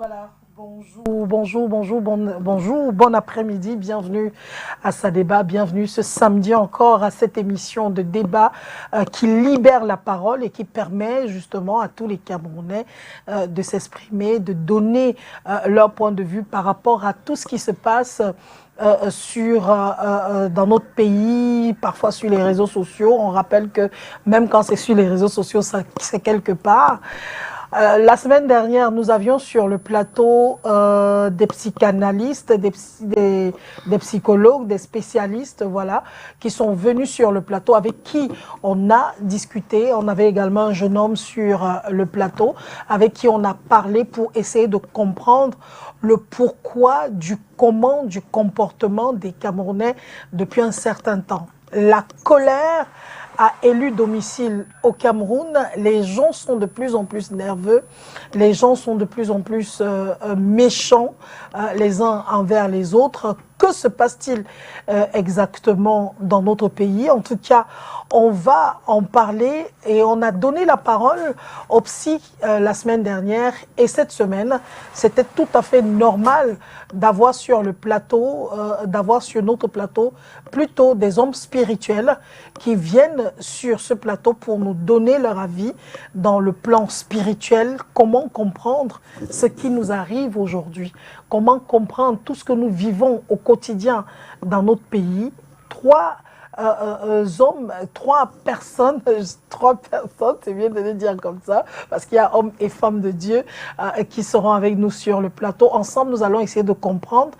Voilà, bonjour, bon après-midi, bienvenue à Sadéba, bienvenue ce samedi encore à cette émission de débat qui libère la parole et qui permet justement à tous les Camerounais de s'exprimer, de donner leur point de vue par rapport à tout ce qui se passe dans notre pays, parfois sur les réseaux sociaux. On rappelle que même quand c'est sur les réseaux sociaux, c'est quelque part. La semaine dernière, nous avions sur le plateau des psychanalystes, des psychologues, des spécialistes, voilà, qui sont venus sur le plateau, avec qui on a discuté. On avait également un jeune homme sur le plateau, avec qui on a parlé pour essayer de comprendre le pourquoi, du comment, du comportement des Camerounais depuis un certain temps. La colère a élu domicile au Cameroun. Les gens sont de plus en plus nerveux, les gens sont de plus en plus méchants les uns envers les autres. Que se passe-t-il exactement dans notre pays? En tout cas, on va en parler et on a donné la parole aux psy la semaine dernière et cette semaine, c'était tout à fait normal d'avoir sur le plateau, d'avoir sur notre plateau plutôt des hommes spirituels qui viennent sur ce plateau pour nous donner leur avis dans le plan spirituel, comment comprendre ce qui nous arrive aujourd'hui, comment comprendre tout ce que nous vivons au quotidien dans notre pays. Trois personnes, c'est bien de le dire comme ça, parce qu'il y a hommes et femmes de Dieu qui seront avec nous sur le plateau. Ensemble, nous allons essayer de comprendre.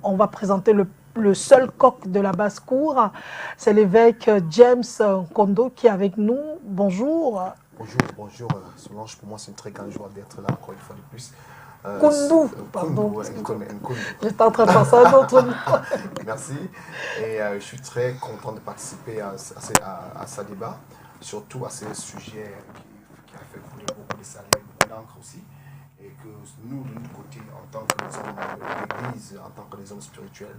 On va présenter le seul coq de la basse-cour, c'est l'évêque James Kondo qui est avec nous. Bonjour. Bonjour Solange, pour moi c'est une très grande joie d'être là encore une fois de plus. Koundou, pardon. Nkoundou. J'étais en train de penser à un autre nom. Merci. Et je suis très content de participer à ce débat, surtout à ce sujet qui a fait couler beaucoup de salive, beaucoup d'encre aussi. Et que nous, de notre côté, en tant que les hommes de l'Église, en tant que les hommes spirituels,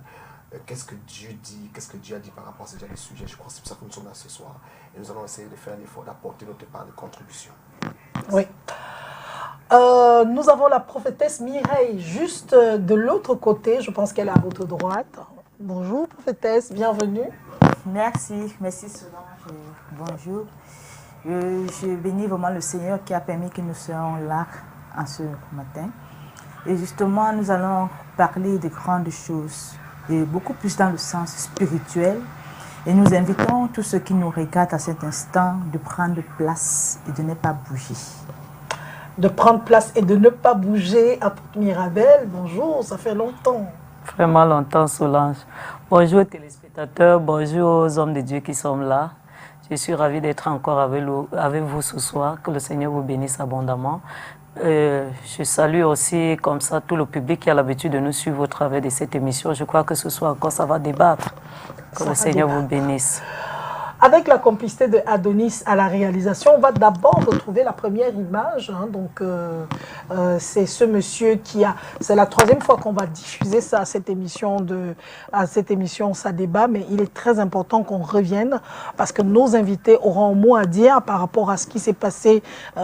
qu'est-ce que Dieu dit, qu'est-ce que Dieu a dit par rapport à ce sujet. Je crois que c'est pour ça que nous sommes là ce soir. Et nous allons essayer de faire un effort d'apporter notre part de contribution. Merci. Oui. Nous avons la prophétesse Mireille, juste de l'autre côté. Je pense qu'elle est à votre droite. Bonjour, prophétesse, bienvenue. Merci Solange. Bonjour. Je bénis vraiment le Seigneur qui a permis que nous soyons là en ce matin. Et justement, nous allons parler de grandes choses, et beaucoup plus dans le sens spirituel. Et nous invitons tous ceux qui nous regardent à cet instant de prendre place et de ne pas bouger. De prendre place et de ne pas bouger. À Mirabel, bonjour, ça fait longtemps. Vraiment longtemps, Solange. Bonjour téléspectateurs, bonjour aux hommes de Dieu qui sont là. Je suis ravie d'être encore avec vous ce soir. Que le Seigneur vous bénisse abondamment. Je salue aussi comme ça tout le public qui a l'habitude de nous suivre au travers de cette émission. Je crois que ce soir encore ça va débattre. Que le Seigneur vous bénisse. Avec la complicité de Adonis à la réalisation, on va d'abord retrouver la première image. Donc, c'est ce monsieur c'est la troisième fois qu'on va diffuser ça à cette émission Ça débat, mais il est très important qu'on revienne parce que nos invités auront un mot à dire par rapport à ce qui s'est passé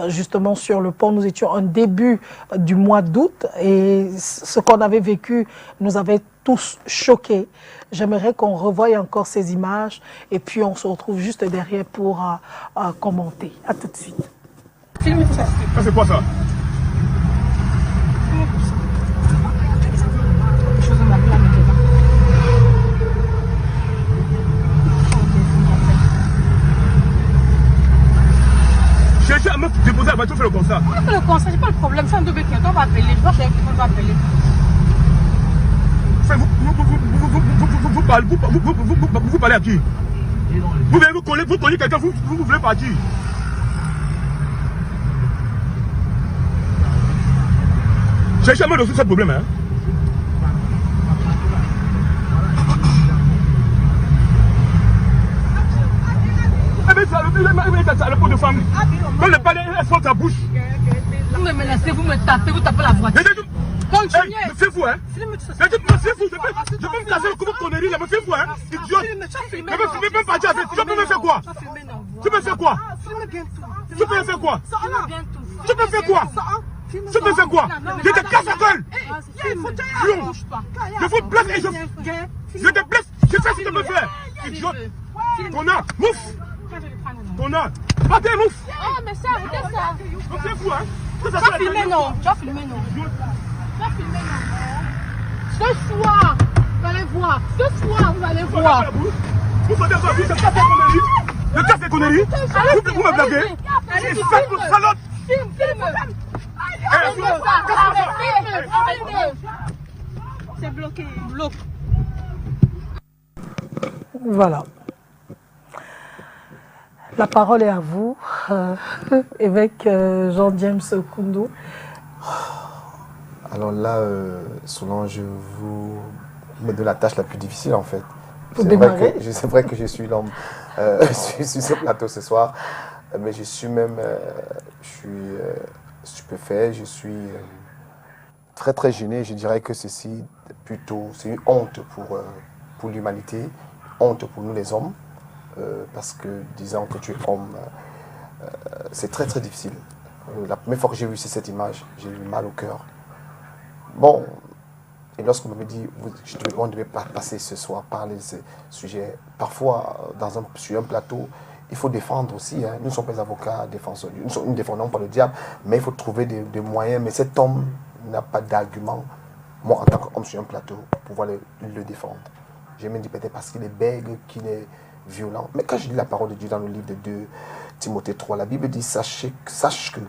justement sur le pont. Nous étions au début du mois d'août et ce qu'on avait vécu nous avait tous choqués. J'aimerais qu'on revoie encore ces images et puis on se retrouve juste derrière pour commenter. À tout de suite. Ça c'est quoi ça? Cherchez à me déposer la voiture, fais le constat. On fait le constat, c'est pas le problème. C'est un double qui on va appeler. Je vois que quelqu'un va appeler. Vous parlez à qui? Vous connaissez quelqu'un, vous voulez partir. Cherchez à me résoudre ce problème. Hein? À la peau de femme. Quand le palais est fort ta bouche. Vous me menacez, vous me tapez, vous tapez la voiture. Continuez. Me fais fou, hein? Me fais fou, je peux me casser le coup de connerie là, me fais fou, hein? Idiot. Je peux même partir avec. Tu peux me faire quoi? Tu peux faire quoi? Tu peux faire quoi? Tu peux faire quoi? Tu me fais quoi? Je te casse la gueule. Je vous blesse et je te blesse. Je sais ce que tu me fais. Idiote. Connard, mouf. Connard. Partez, mouf. Oh, mais ça, arrêtez ça. C'est fou, hein? Tu vas filmer, non. Tu vas filmer, non. Tu vas filmer, non. Ce soir, vous allez voir. Ce soir, vous allez voir. Vous faites ça, vous faites ça pour conneries. Le cas c'est conneries. Vous me blaguez. C'est ça, vous salope. C'est bloqué. Bloque. Voilà. La parole est à vous, évêque Jean-James Koundou. Alors là, Solange, vous me donnez la tâche la plus difficile en fait. Pour démarrer. C'est vrai que je suis l'homme, je suis sur le plateau ce soir, mais je suis même, stupéfait, je suis très très gêné. Je dirais que ceci, plutôt, c'est une honte pour l'humanité, honte pour nous les hommes, parce que disant que tu es homme, c'est très très difficile. La première fois que j'ai vu cette image, j'ai eu mal au cœur. Bon, et lorsqu'on me dit, on devait passer ce soir, parler de ce sujet, parfois sur un plateau, il faut défendre aussi. Hein. Nous ne sommes pas des avocats, défenseurs. Nous ne défendons pas le diable, mais il faut trouver des moyens. Mais cet homme n'a pas d'argument, moi en tant qu'homme sur un plateau, pour pouvoir le défendre. J'ai même dit peut-être parce qu'il est bègue, qu'il est violent. Mais quand je lis la parole de Dieu dans le livre de 2 Timothée 3, la Bible dit, sache que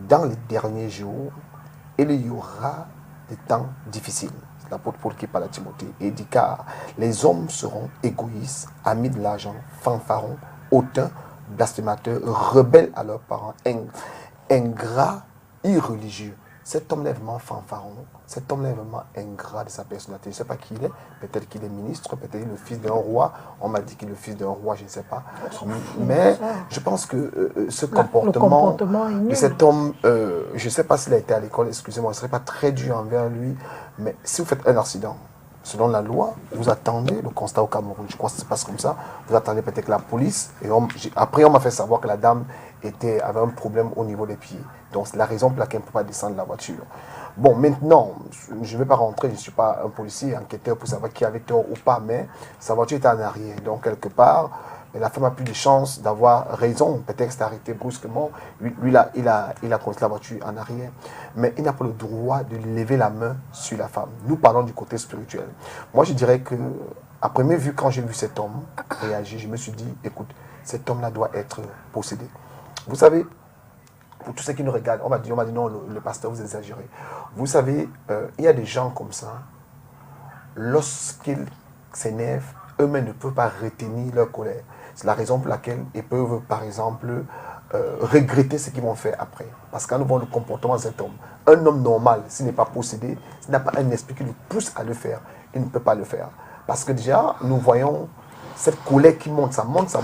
dans les derniers jours, il y aura des temps difficiles. C'est l'apôtre Paul qui parle à Timothée. Et il dit car les hommes seront égoïstes, amis de l'argent, fanfarons, hautains, blasphémateurs, rebelles à leurs parents, ingrats, irreligieux. Cet homme est vraiment fanfaron, cet homme est vraiment ingrat de sa personnalité. Je ne sais pas qui il est, peut-être qu'il est ministre, peut-être qu'il est le fils d'un roi. On m'a dit qu'il est le fils d'un roi, je ne sais pas. Mais je pense que ce comportement de cet homme, je ne sais pas s'il a été à l'école, excusez-moi, ce ne serait pas très dur envers lui, mais si vous faites un accident, selon la loi, vous attendez le constat au Cameroun. Je crois que ça se passe comme ça. Vous attendez peut-être la police. Et après, on m'a fait savoir que la dame avait un problème au niveau des pieds. Donc, c'est la raison pour laquelle elle ne peut pas descendre de la voiture. Bon, maintenant, je ne vais pas rentrer. Je ne suis pas un policier, enquêteur pour savoir qui avait tort ou pas. Mais sa voiture était en arrière. Donc, quelque part, la femme a plus de chance d'avoir raison. Peut-être que c'est arrêté brusquement. Lui, il a conduit la voiture en arrière. Mais il n'a pas le droit de lever la main sur la femme. Nous parlons du côté spirituel. Moi, je dirais que, à première vue, quand j'ai vu cet homme réagir, je me suis dit, écoute, cet homme-là doit être possédé. Vous savez, pour tous ceux qui nous regardent, on m'a dit non, le pasteur, vous exagérez. Vous savez, il y a des gens comme ça, lorsqu'ils s'énervent, eux-mêmes ne peuvent pas retenir leur colère. C'est la raison pour laquelle ils peuvent, par exemple, regretter ce qu'ils vont faire après. Parce que quand nous voyons le comportement de cet homme, un homme normal, s'il n'est pas possédé, s'il n'a pas un esprit qui le pousse à le faire, il ne peut pas le faire. Parce que déjà, nous voyons cette colère qui monte, ça monte,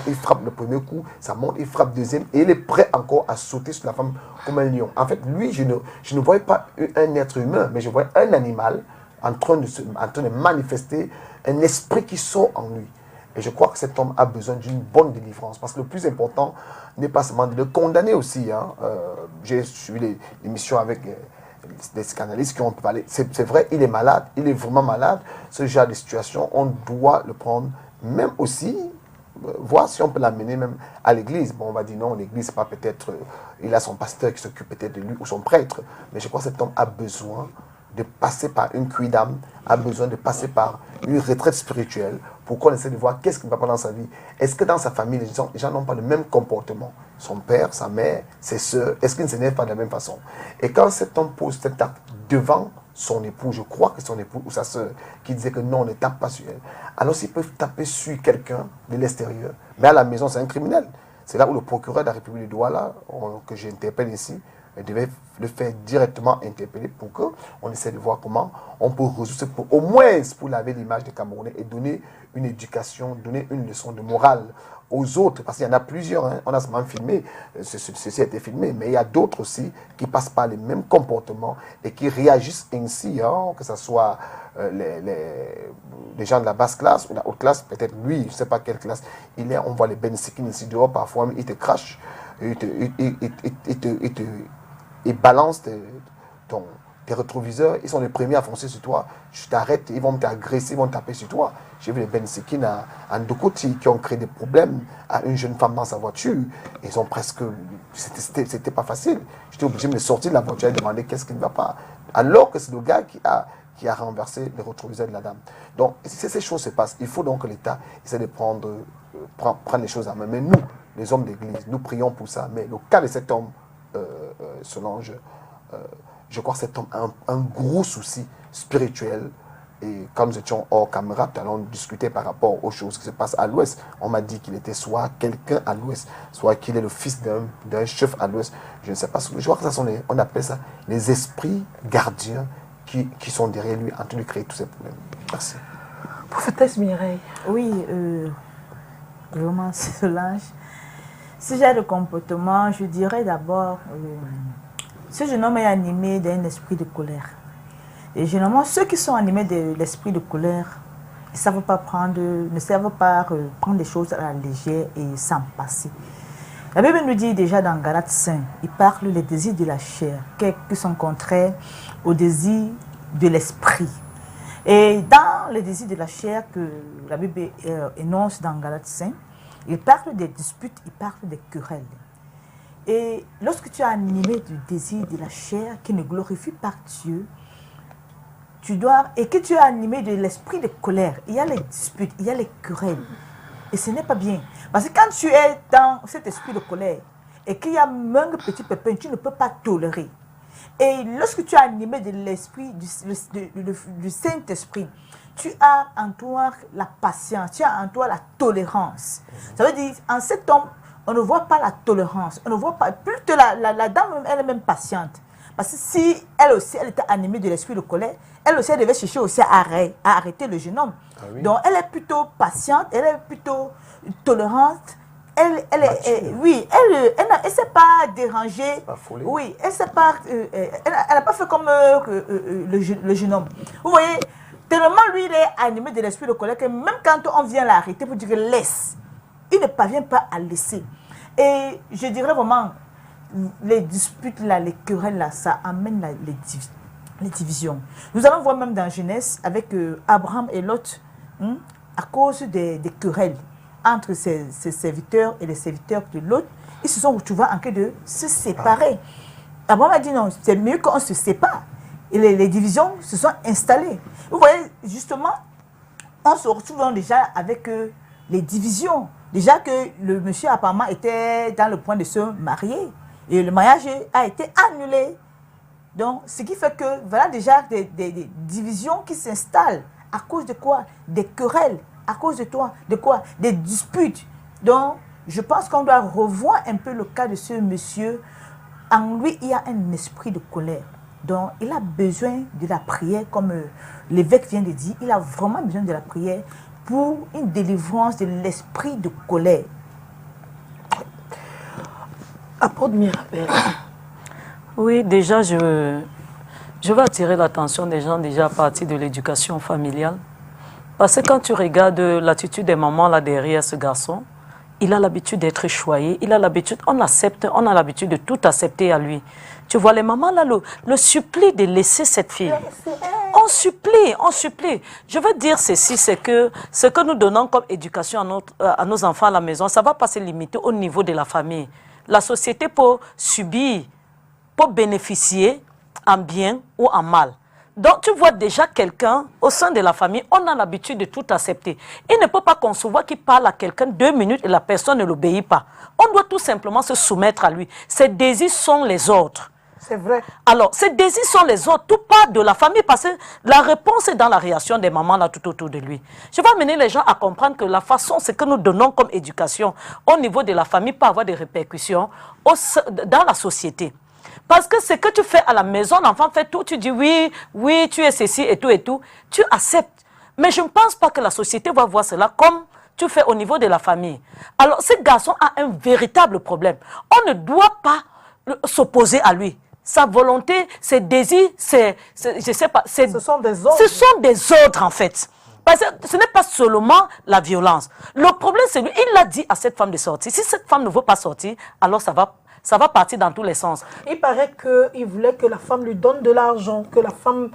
il frappe le premier coup, ça monte, il frappe le deuxième, et il est prêt encore à sauter sur la femme comme un lion. En fait, lui, je ne voyais pas un être humain, mais je voyais un animal en train de manifester un esprit qui sort en lui. Et je crois que cet homme a besoin d'une bonne délivrance. Parce que le plus important n'est pas seulement de le condamner aussi. Hein. J'ai suivi l'émission avec des scandalistes qui ont parlé. C'est vrai, il est malade, il est vraiment malade. Ce genre de situation, on doit le prendre, même aussi, voir si on peut l'amener même à l'église. Bon, on va dire non, l'église, c'est pas peut-être, il a son pasteur qui s'occupe peut-être de lui ou son prêtre. Mais je crois que cet homme a besoin de passer par une cuidam, a besoin de passer par une retraite spirituelle pour qu'on essaie de voir qu'est-ce qui ne va pas dans sa vie. Est-ce que dans sa famille, les gens n'ont pas le même comportement? Son père, sa mère, ses soeurs, est-ce qu'ils ne s'énervent pas de la même façon? Et quand cet homme pose cet acte devant son époux, je crois que son époux ou sa soeur, qui disait que non, on ne tape pas sur elle, alors s'ils peuvent taper sur quelqu'un de l'extérieur, mais à la maison, c'est un criminel. C'est là où le procureur de la République de Douala, que j'interpelle ici, devait le faire directement interpeller pour qu'on essaie de voir comment on peut résoudre, au moins pour laver l'image des Camerounais et donner une éducation, donner une leçon de morale aux autres, parce qu'il y en a plusieurs, hein. On a seulement filmé, ceci a été filmé, mais il y a d'autres aussi qui passent par les mêmes comportements et qui réagissent ainsi, hein, que ce soit les gens de la basse classe ou de la haute classe, peut-être lui, je ne sais pas quelle classe il est, on voit les bensikines ici dehors, parfois il te crache, ils balancent tes rétroviseurs, ils sont les premiers à foncer sur toi. Tu t'arrêtes, ils vont t'agresser, ils vont taper sur toi. J'ai vu les Ben Sekin à Ndokoti qui ont créé des problèmes à une jeune femme dans sa voiture. Ils ont presque... C'était pas facile. J'étais obligé de me sortir de la voiture et de demander qu'est-ce qui ne va pas. Alors que c'est le gars qui a renversé les rétroviseurs de la dame. Donc, si ces choses se passent, il faut donc que l'État essaie de prendre les choses à main. Mais nous, les hommes d'église, nous prions pour ça. Mais le cas de cet homme, Solange, je crois que cet homme a un gros souci spirituel. Et quand nous étions hors caméra, nous allons discuter par rapport aux choses qui se passent à l'Ouest. On m'a dit qu'il était soit quelqu'un à l'Ouest, soit qu'il est le fils d'un chef à l'Ouest. Je ne sais pas. Je crois que ça on appelle ça les esprits gardiens qui sont derrière lui en train de créer tous ces problèmes. Merci. Prophétesse Mireille. Oui, vraiment, Solange. Si j'ai le comportement, je dirais d'abord, ce jeune homme est animé d'un esprit de colère. Et généralement, ceux qui sont animés de l'esprit de colère ne savent pas prendre les choses à la légère et s'en passer. La Bible nous dit déjà dans Galates 5, il parle des désirs de la chair, qui sont contraires aux désirs de l'esprit. Et dans les désirs de la chair que la Bible énonce dans Galates 5, il parle des disputes, il parle des querelles. Et lorsque tu es animé du désir de la chair qui ne glorifie pas Dieu, et que tu es animé de l'esprit de colère, il y a les disputes, il y a les querelles. Et ce n'est pas bien. Parce que quand tu es dans cet esprit de colère et qu'il y a même petit pépin, tu ne peux pas tolérer. Et lorsque tu es animé de l'esprit, du Saint-Esprit, tu as en toi la patience, tu as en toi la tolérance. Ça veut dire, en cet homme, on ne voit pas la tolérance, on ne voit pas, plutôt la dame, elle est même patiente. Parce que si elle aussi, elle était animée de l'esprit de colère, elle aussi, elle devait chercher aussi à arrêter le jeune homme. Ah oui. Donc, elle est plutôt patiente, elle est plutôt tolérante. Elle ne s'est pas dérangée. Pas folie. Oui, elle n'a pas fait comme le jeune homme. Vous voyez, tellement lui, il est animé de l'esprit de colère que même quand on vient l'arrêter pour dire laisse, il ne parvient pas à laisser. Et je dirais vraiment, les disputes, là, les querelles, là, ça amène les divisions. Nous allons voir même dans Genèse avec Abraham et Lot, à cause des querelles entre ses serviteurs et les serviteurs de Lot, ils se sont retrouvés en cas de se séparer. Abraham a dit non, c'est mieux qu'on se sépare. Et les divisions se sont installées. Vous voyez, justement, on se retrouve déjà avec les divisions. Déjà que le monsieur apparemment était dans le point de se marier. Et le mariage a été annulé. Donc, ce qui fait que, voilà déjà des divisions qui s'installent. À cause de quoi? Des querelles. À cause de toi, de quoi? Des disputes. Donc, je pense qu'on doit revoir un peu le cas de ce monsieur. En lui, il y a un esprit de colère. Donc, il a besoin de la prière, comme l'évêque vient de dire. Il a vraiment besoin de la prière pour une délivrance de l'esprit de colère. Apôtre Mirabel. Oui, déjà, je veux attirer l'attention des gens déjà à partir de l'éducation familiale. Parce que quand tu regardes l'attitude des mamans là derrière ce garçon, il a l'habitude d'être choyé, il a l'habitude, on a l'habitude de tout accepter à lui. Tu vois, les mamans là, le supplie de laisser cette fille. On supplie. Je veux dire ceci, c'est que ce que nous donnons comme éducation à nos enfants à la maison, ça ne va pas se limiter au niveau de la famille. La société peut subir, peut bénéficier en bien ou en mal. Donc, tu vois déjà quelqu'un au sein de la famille, on a l'habitude de tout accepter. Il ne peut pas concevoir qu'il parle à quelqu'un 2 minutes et la personne ne l'obéit pas. On doit tout simplement se soumettre à lui. Ses désirs sont les autres. C'est vrai. Alors, ces désirs sont les autres, tout part de la famille, parce que la réponse est dans la réaction des mamans là tout autour de lui. Je vais amener les gens à comprendre que la façon, ce que nous donnons comme éducation au niveau de la famille peut avoir des répercussions dans la société. Parce que ce que tu fais à la maison, l'enfant fait tout, tu dis oui, tu es ceci et tout, tu acceptes. Mais je ne pense pas que la société va voir cela comme tu fais au niveau de la famille. Alors, ce garçon a un véritable problème. On ne doit pas s'opposer à lui. Sa volonté, ses désirs, je sais pas, ce sont des ordres. Ce sont des ordres en fait. Parce que ce n'est pas seulement la violence. Le problème, c'est lui, il a dit à cette femme de sortir. Si cette femme ne veut pas sortir, alors ça va ça va partir dans tous les sens. Il paraît qu'il voulait que la femme lui donne de l'argent, que la femme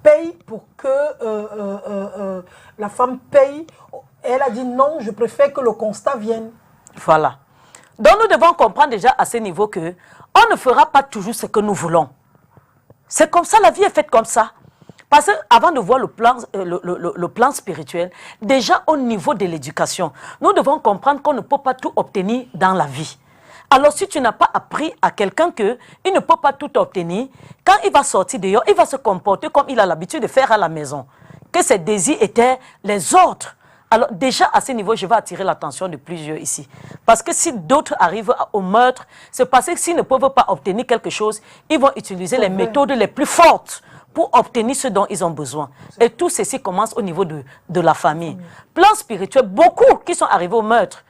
paye pour que la femme paye. Elle a dit non, je préfère que le constat vienne. Voilà. Donc nous devons comprendre déjà à ce niveau que on ne fera pas toujours ce que nous voulons. C'est comme ça, la vie est faite comme ça. Parce qu'avant de voir le plan spirituel, déjà au niveau de l'éducation, nous devons comprendre qu'on ne peut pas tout obtenir dans la vie. Alors si tu n'as pas appris à quelqu'un qu'il ne peut pas tout obtenir, quand il va sortir dehors, il va se comporter comme il a l'habitude de faire à la maison. Que ses désirs étaient les autres. Alors déjà à ce niveau, je vais attirer l'attention de plusieurs ici. Parce que si d'autres arrivent au meurtre, c'est parce que s'ils ne peuvent pas obtenir quelque chose, ils vont utiliser les méthodes les plus fortes pour obtenir ce dont ils ont besoin. Et tout ceci commence au niveau de la famille. Plan spirituel, beaucoup qui sont arrivés au meurtre,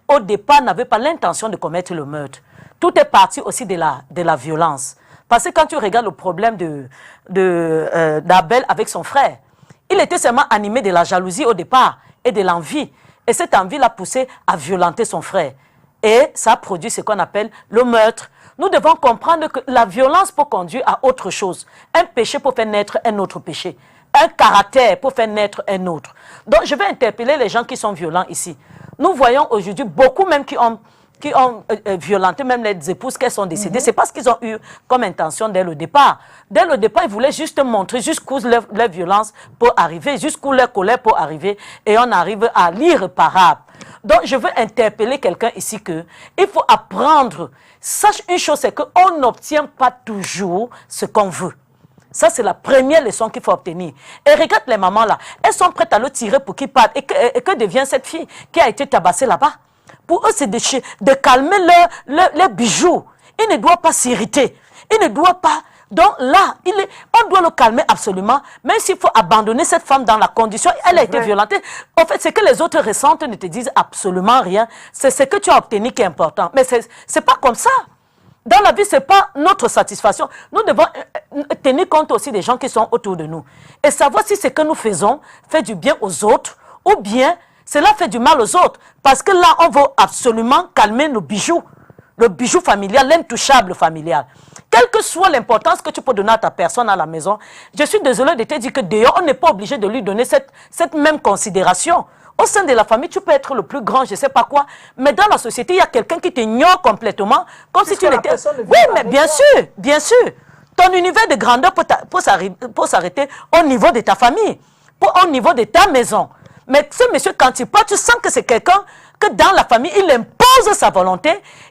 au départ, n'avaient pas l'intention de commettre le meurtre. Tout est parti aussi de la violence. Parce que quand tu regardes le problème d'Abel avec son frère, il était seulement animé de la jalousie au départ et de l'envie. Et cette envie l'a poussé à violenter son frère. Et ça a produit ce qu'on appelle le meurtre. Nous devons comprendre que la violence peut conduire à autre chose. Un péché peut faire naître un autre péché. Un caractère peut faire naître un autre. Donc je vais interpeller les gens qui sont violents ici. Nous voyons aujourd'hui beaucoup même qui ont violenté même les épouses qu'elles sont décédées. C'est parce qu'ils ont eu comme intention dès le départ. Dès le départ, ils voulaient juste montrer jusqu'où leur violence peut arriver, jusqu'où leur colère peut arriver, et on arrive à l'irréparable. Donc je veux interpeller quelqu'un ici que il faut apprendre. Sache une chose, c'est qu'on n'obtient pas toujours ce qu'on veut. Ça, c'est la première leçon qu'il faut obtenir. Et regarde les mamans là, elles sont prêtes à le tirer pour qu'il parte. Et que devient cette fille qui a été tabassée là-bas? Pour eux, c'est de calmer leurs bijoux. Il ne doit pas s'irriter. Il ne doit pas... Donc là, on doit le calmer absolument. Même s'il faut abandonner cette femme dans la condition, elle a été violentée. En fait, ce que les autres ressentent ne te disent absolument rien. C'est ce que tu as obtenu qui est important. Mais c'est pas comme ça. Dans la vie, ce n'est pas notre satisfaction. Nous devons tenir compte aussi des gens qui sont autour de nous. Et savoir si ce que nous faisons fait du bien aux autres ou bien cela fait du mal aux autres. Parce que là, on veut absolument calmer nos bijoux. Le bijou familial, l'intouchable familial. Quelle que soit l'importance que tu peux donner à ta personne à la maison, je suis désolée de te dire que d'ailleurs, on n'est pas obligé de lui donner cette même considération. Au sein de la famille, tu peux être le plus grand, je ne sais pas quoi, mais dans la société, il y a quelqu'un qui t'ignore complètement, comme si tu l'étais... Oui, mais bien sûr, bien sûr. Ton univers de grandeur peut s'arrêter au niveau de ta famille, au niveau de ta maison. Mais ce monsieur, quand il part, tu sens que c'est quelqu'un que dans la famille, il impose sa volonté,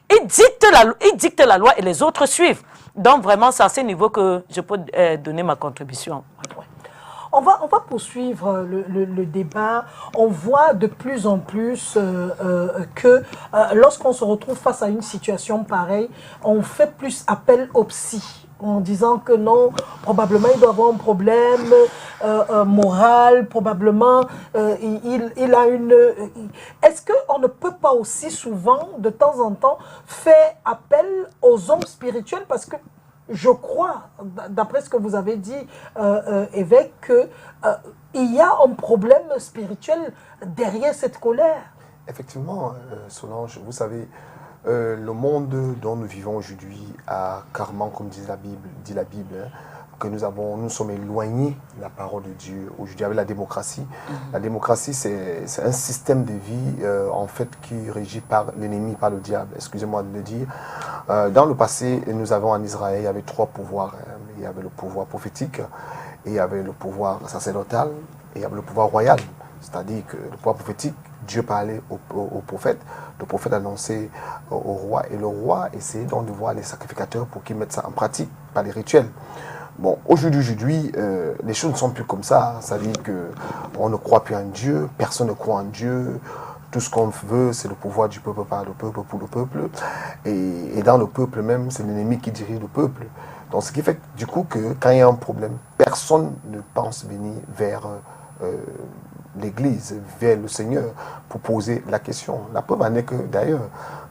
il dicte la loi et les autres suivent. Donc vraiment, c'est à ce niveau que je peux donner ma contribution. On va poursuivre le débat. On voit de plus en plus que lorsqu'on se retrouve face à une situation pareille, on fait plus appel au psy, en disant que non, probablement il doit avoir un problème moral, probablement il a une... Est-ce qu'on ne peut pas aussi souvent, de temps en temps, faire appel aux hommes spirituels? Parce que je crois, d'après ce que vous avez dit, évêque, qu'il y a un problème spirituel derrière cette colère. Effectivement, Solange, vous savez, le monde dont nous vivons aujourd'hui a carrément, comme dit la Bible, hein, que nous sommes éloignés de la parole de Dieu. Aujourd'hui, avec la démocratie, la démocratie, c'est un système de vie, en fait, qui est régi par l'ennemi, par le diable, excusez-moi de le dire. Dans le passé, nous avons en Israël, il y avait 3 pouvoirs. Hein. Il y avait le pouvoir prophétique, et il y avait le pouvoir sacerdotal, et il y avait le pouvoir royal. C'est-à-dire que le pouvoir prophétique, Dieu parlait au prophète, le prophète annonçait au roi, et le roi essayait donc de voir les sacrificateurs pour qu'ils mettent ça en pratique, par les rituels. Bon, aujourd'hui, les choses ne sont plus comme ça. Ça veut dire qu'on ne croit plus en Dieu, personne ne croit en Dieu. Tout ce qu'on veut, c'est le pouvoir du peuple par le peuple, pour le peuple. Et dans le peuple même, c'est l'ennemi qui dirige le peuple. Donc, ce qui fait du coup que quand il y a un problème, personne ne pense venir vers l'Église, vers le Seigneur, pour poser la question. La preuve en est que, d'ailleurs,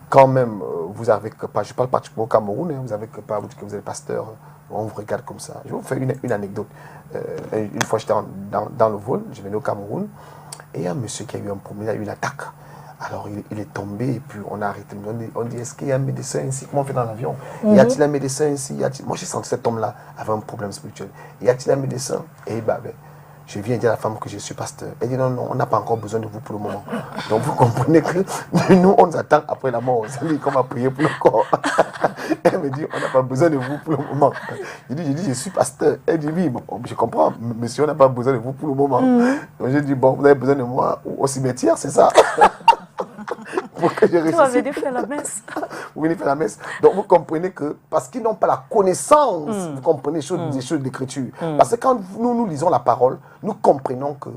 quand même, vous avez que pas, je parle particulièrement au Cameroun, hein, vous avez que pas, vous dites que vous êtes pasteur, on vous regarde comme ça. Je vais vous faire une anecdote. Une fois, j'étais dans le vol, je venais au Cameroun, et il y a un monsieur qui a eu un problème, il a eu une attaque. Alors il est tombé et puis on a arrêté. On dit est-ce qu'il y a un médecin ici? Comment on fait dans l'avion? Y a-t-il un médecin ici? Moi j'ai senti que cet homme-là avait un problème spirituel. Y a-t-il un médecin? Et je viens dire à la femme que je suis pasteur. Elle dit non, on n'a pas encore besoin de vous pour le moment. Donc vous comprenez que nous, on nous attend après la mort. C'est lui qu'on va prier pour le corps. Elle me dit, on n'a pas besoin de vous pour le moment. Je dis, je suis pasteur. Elle dit, oui, bon, je comprends, monsieur, on n'a pas besoin de vous pour le moment. Donc je dis, bon, vous avez besoin de moi au cimetière, c'est ça? Pour que je ressuscite. Tu avais fait la messe. Vous venez faire la messe. Donc vous comprenez que, parce qu'ils n'ont pas la connaissance, vous comprenez des choses de l'écriture. Parce que quand nous lisons la parole, nous comprenons que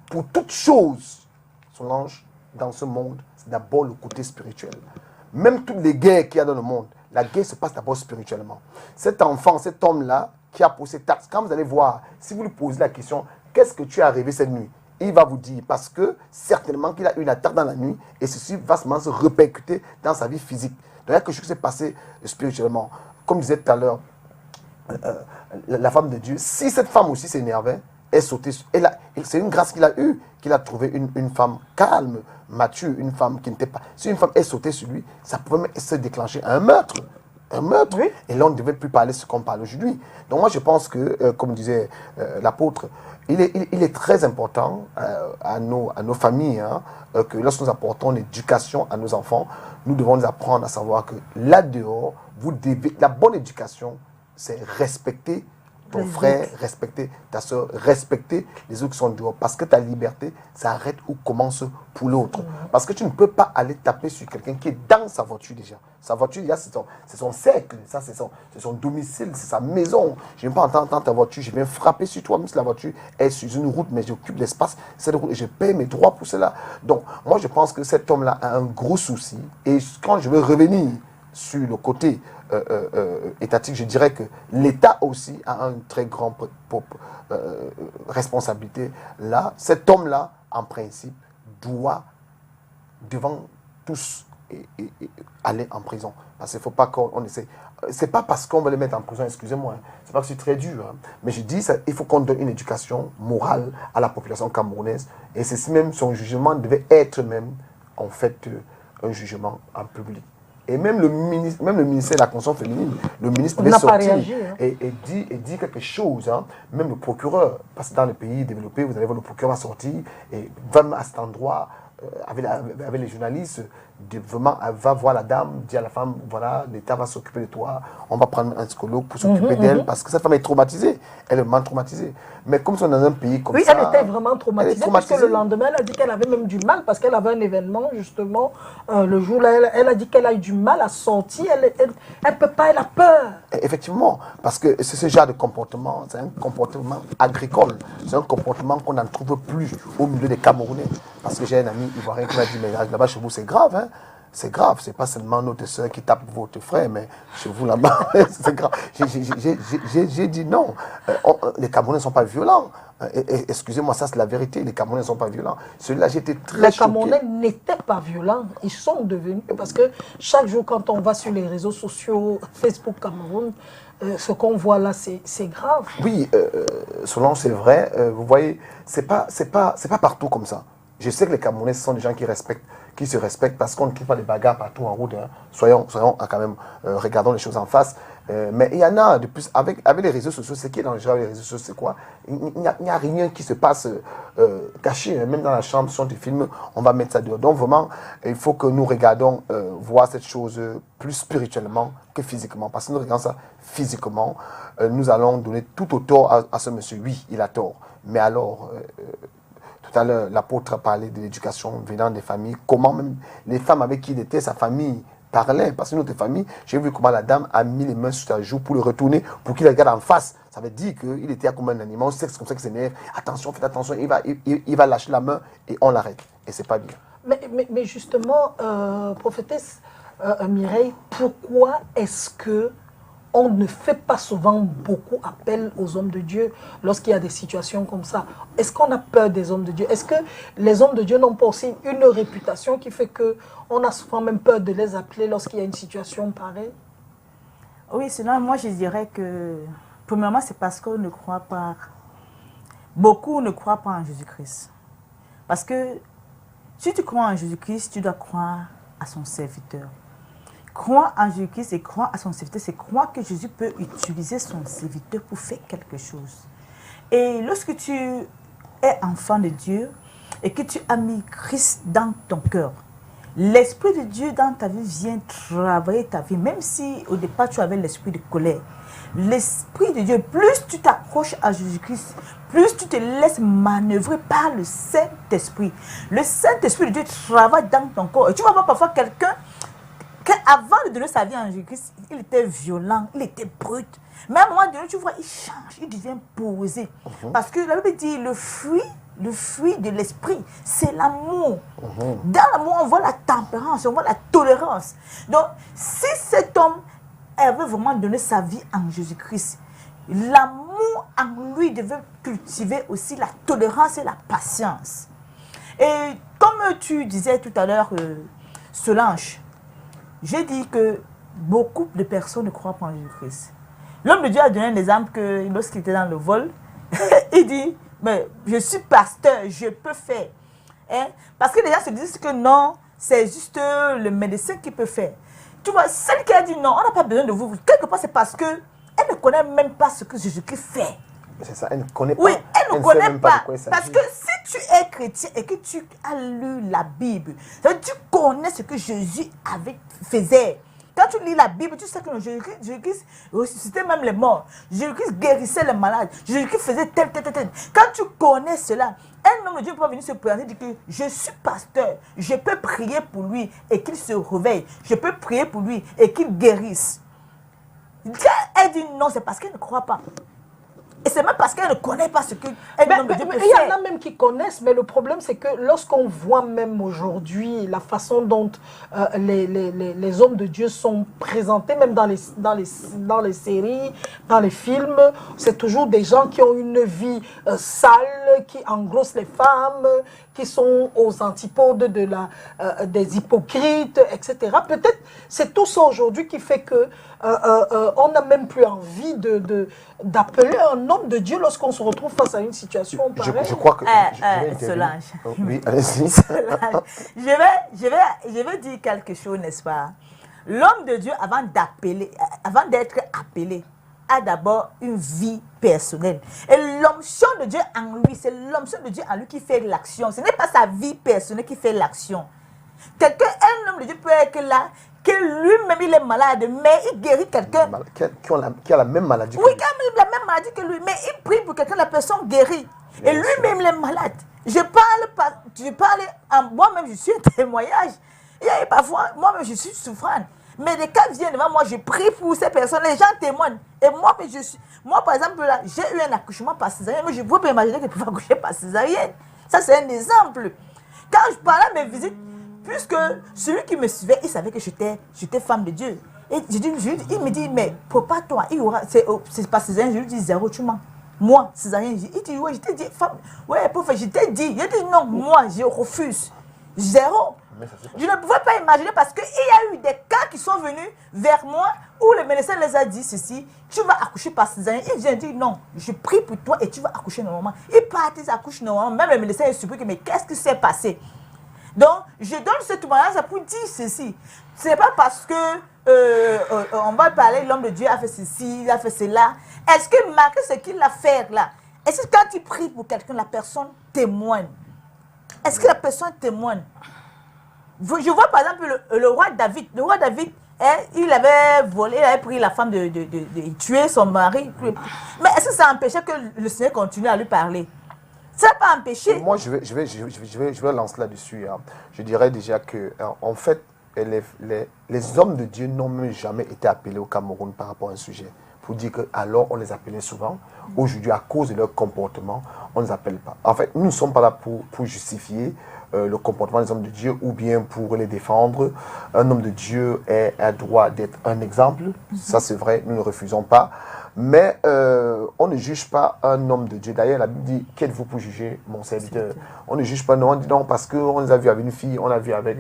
pour toute chose, Solange, dans ce monde, c'est d'abord le côté spirituel. Même toutes les guerres qu'il y a dans le monde, la guerre se passe d'abord spirituellement. Cet enfant, cet homme-là, qui a posé cet acte, quand vous allez voir, si vous lui posez la question, qu'est-ce que tu as rêvé cette nuit? Il va vous dire, parce que certainement qu'il a eu une attaque dans la nuit, et ceci va se répercuter dans sa vie physique. Donc il y a quelque chose qui s'est passé spirituellement. Comme je disais tout à l'heure, la femme de Dieu, si cette femme aussi s'énervait, elle sautait. C'est une grâce qu'il a eue, qu'il a trouvé une femme calme, mature, une femme qui n'était pas... Si une femme est sautée sur lui, ça pouvait même se déclencher un meurtre. Un meurtre. Oui. Et là, on ne devait plus parler ce qu'on parle aujourd'hui. Donc moi, je pense que, comme disait l'apôtre, il est très important à nos familles, que lorsque nous apportons l'éducation à nos enfants, nous devons les apprendre à savoir que là-dehors, la bonne éducation, c'est respecter ton frère, respecter ta soeur, respecter les autres qui sont dehors. Parce que ta liberté s'arrête ou commence pour l'autre. Parce que tu ne peux pas aller taper sur quelqu'un qui est dans sa voiture déjà. Sa voiture, c'est son cercle, ça, c'est son domicile, c'est sa maison. Je ne vais pas entendre ta voiture, je viens frapper sur toi, même si la voiture est sur une route, mais j'occupe l'espace, cette route, et je paye mes droits pour cela. Donc, moi, je pense que cet homme-là a un gros souci. Et quand je veux revenir sur le côté étatique, je dirais que l'État aussi a une très grande responsabilité. Là, cet homme-là, en principe, doit, devant tous, aller en prison. Parce qu'il ne faut pas qu'on essaie. C'est pas parce qu'on veut les mettre en prison, excusez-moi, c'est pas que c'est très dur. Mais je dis, il faut qu'on donne une éducation morale à la population camerounaise. Et c'est même son jugement devait être même, en fait, un jugement en public. Et même le ministère de la Condition féminine, le ministre devait sortir et dit quelque chose. Même le procureur, parce que dans les pays développés, vous allez voir le procureur sortir et va à cet endroit avec les journalistes, vraiment, va voir la dame, dit à la femme, voilà, l'État va s'occuper de toi, on va prendre un psychologue pour s'occuper d'elle, parce que cette femme est traumatisée, elle est vraiment traumatisée. Mais comme si on est dans un pays comme ça... Oui, elle était vraiment traumatisée, parce que le lendemain, elle a dit qu'elle avait même du mal, parce qu'elle avait un événement, justement, le jour-là, elle a dit qu'elle a eu du mal à sortir, elle ne peut pas, elle a peur. Effectivement, parce que c'est ce genre de comportement, c'est un comportement agricole, c'est un comportement qu'on n'en trouve plus au milieu des Camerounais. Parce que j'ai un ami ivoirien qui m'a dit, mais là-bas chez vous c'est grave, hein? C'est grave, c'est pas seulement notre soeur qui tape votre frère, mais chez vous là-bas, c'est grave. J'ai dit non, les Camerounais ne sont pas violents. Excusez-moi, ça c'est la vérité, les Camerounais ne sont pas violents. Celui-là, j'étais très choqué. Les Camerounais n'étaient pas violents, ils sont devenus, parce que chaque jour quand on va sur les réseaux sociaux, Facebook Cameroun, ce qu'on voit là, c'est grave. Oui, Solange, c'est vrai, vous voyez, c'est pas partout comme ça. Je sais que les Camerounais, ce sont des gens qui se respectent parce qu'on ne trouve pas des bagarres partout en route. Hein. Soyons quand même, regardons les choses en face. Mais il y en a de plus, avec les réseaux sociaux, ce qui est dangereux avec les réseaux sociaux, c'est quoi? Il n'y a rien qui se passe caché. Hein. Même dans la chambre, si on te filme, on va mettre ça dehors. Donc vraiment, il faut que nous regardons, voir cette chose plus spirituellement que physiquement. Parce que nous regardons ça physiquement, nous allons donner tout au tort à ce monsieur. Oui, il a tort. Mais alors... tout à l'heure, l'apôtre a parlé de l'éducation venant des familles, comment même les femmes avec qui il était, sa famille parlait. Parce que notre famille, j'ai vu comment la dame a mis les mains sur sa joue pour le retourner, pour qu'il regarde en face. Ça veut dire qu'il était comme un animal, c'est comme ça qu'il s'énerve. Attention, faites attention, il va lâcher la main et on l'arrête. Et c'est pas bien. Mais justement, prophétesse Mireille, pourquoi est-ce que on ne fait pas souvent beaucoup appel aux hommes de Dieu lorsqu'il y a des situations comme ça? Est-ce qu'on a peur des hommes de Dieu? Est-ce que les hommes de Dieu n'ont pas aussi une réputation qui fait qu'on a souvent même peur de les appeler lorsqu'il y a une situation pareille? Oui, sinon moi je dirais que, premièrement, c'est parce qu'on ne croit pas, beaucoup ne croient pas en Jésus-Christ. Parce que Si tu crois en Jésus-Christ, tu dois croire à son serviteur. Croire en Jésus-Christ et croire à son serviteur, c'est croire que Jésus peut utiliser son serviteur pour faire quelque chose. Et lorsque tu es enfant de Dieu et que tu as mis Christ dans ton cœur, l'Esprit de Dieu dans ta vie vient travailler ta vie, même si au départ tu avais l'esprit de colère. L'Esprit de Dieu, plus tu t'accroches à Jésus-Christ, plus tu te laisses manœuvrer par le Saint-Esprit. Le Saint-Esprit de Dieu travaille dans ton corps. Et tu vas voir parfois quelqu'un qu'avant de donner sa vie à Jésus-Christ, il était violent, il était brut. Mais à un moment donné, tu vois, il change, il devient posé. Parce que la Bible dit, le fruit de l'esprit, c'est l'amour. Dans l'amour, on voit la tempérance, on voit la tolérance. Donc, si cet homme avait vraiment donné sa vie en Jésus-Christ, l'amour en lui devait cultiver aussi la tolérance et la patience. Et comme tu disais tout à l'heure, Solange, j'ai dit que beaucoup de personnes ne croient pas en Jésus-Christ. L'homme de Dieu a donné un exemple que lorsqu'il était dans le vol, il dit, mais je suis pasteur, je peux faire. Hein? Parce que les gens se disent que non, c'est juste le médecin qui peut faire. Tu vois, celle qui a dit non, on n'a pas besoin de vous. Quelque part, c'est parce qu'elle ne connaît même pas ce que Jésus-Christ fait. C'est ça, elle ne connaît pas. Oui, elle ne connaît pas. Parce que si tu es chrétien et que tu as lu la Bible, tu connais ce que Jésus faisait. Quand tu lis la Bible, tu sais que Jésus-Christ ressuscitait même les morts. Jésus-Christ guérissait les malades. Jésus-Christ faisait tel. Quand tu connais cela, un homme de Dieu peut venir se présenter et dire que je suis pasteur, je peux prier pour lui et qu'il se réveille. Je peux prier pour lui et qu'il guérisse. Quand elle dit non, c'est parce qu'elle ne croit pas. Et c'est même parce qu'elle ne connaît pas ce que il y en a même qui connaissent, mais le problème c'est que lorsqu'on voit même aujourd'hui la façon dont les hommes de Dieu sont présentés, même dans les séries, dans les films, c'est toujours des gens qui ont une vie sale, qui engrossent les femmes, qui sont aux antipodes des hypocrites, etc. Peut-être c'est tout ça aujourd'hui qui fait que on n'a même plus envie d'appeler un homme de Dieu lorsqu'on se retrouve face à une situation pareille. Je crois que... Solange. Oui, allez-y. Je vais dire quelque chose, n'est-ce pas? L'homme de Dieu, avant d'être appelé, a d'abord une vie personnelle. Et l'onction de Dieu en lui, c'est l'onction de Dieu en lui qui fait l'action. Ce n'est pas sa vie personnelle qui fait l'action. Un homme de Dieu peut être là, que lui-même il est malade, mais il guérit quelqu'un. Qui a la même maladie que lui. Oui, qui a la même maladie que lui, mais il prie pour quelqu'un, la personne guérit. Et lui-même il est malade. Moi-même je suis un témoignage. Il y a parfois, moi-même je suis souffrante. Mais les cas viennent devant moi, je prie pour ces personnes, les gens témoignent. Et moi par exemple, là, j'ai eu un accouchement par césarienne, mais je ne peux pas imaginer que je peux accoucher par césarienne. Ça c'est un exemple. Quand je parlais à mes visites, puisque celui qui me suivait, il savait que j'étais femme de Dieu. Et il me dit, mais prépare-toi, c'est pas césarien. Je lui dis, zéro, tu mens. Moi, césarien, il dit, ouais, je t'ai dit, femme, ouais, prophète, je t'ai dit. Il dit, non, moi, je refuse. Zéro. Je ne pouvais pas imaginer parce qu'il y a eu des cas qui sont venus vers moi où le médecin les a dit ceci, tu vas accoucher par césarien. Il vient dire, non, je prie pour toi et tu vas accoucher normalement. Il part, il accouche normalement. Même le médecin est surpris, mais qu'est-ce qui s'est passé? Donc, je donne ce témoignage pour dire ceci. Ce n'est pas parce que on va parler, l'homme de Dieu a fait ceci, il a fait cela. Est-ce que malgré ce qu'il a fait là, est-ce que quand il prie pour quelqu'un, la personne témoigne? Est-ce que la personne témoigne? Je vois par exemple le roi David. Le roi David, il avait volé, il avait pris la femme de tuer son mari. Mais est-ce que ça empêchait que le Seigneur continue à lui parler? Ça n'a pas empêché. Moi, je vais lancer là-dessus. Hein. Je dirais déjà que, en fait, les hommes de Dieu n'ont même jamais été appelés au Cameroun par rapport à un sujet. Pour dire que alors on les appelait souvent. Aujourd'hui, à cause de leur comportement, on ne les appelle pas. En fait, nous ne sommes pas là pour justifier le comportement des hommes de Dieu ou bien pour les défendre. Un homme de Dieu a droit d'être un exemple. Ça, c'est vrai, nous ne refusons pas. Mais on ne juge pas un homme de Dieu. D'ailleurs, la Bible dit, qui êtes-vous pour juger mon serviteur? On ne juge pas, non, on dit non, parce qu'on les a vus avec une fille, on a vu avec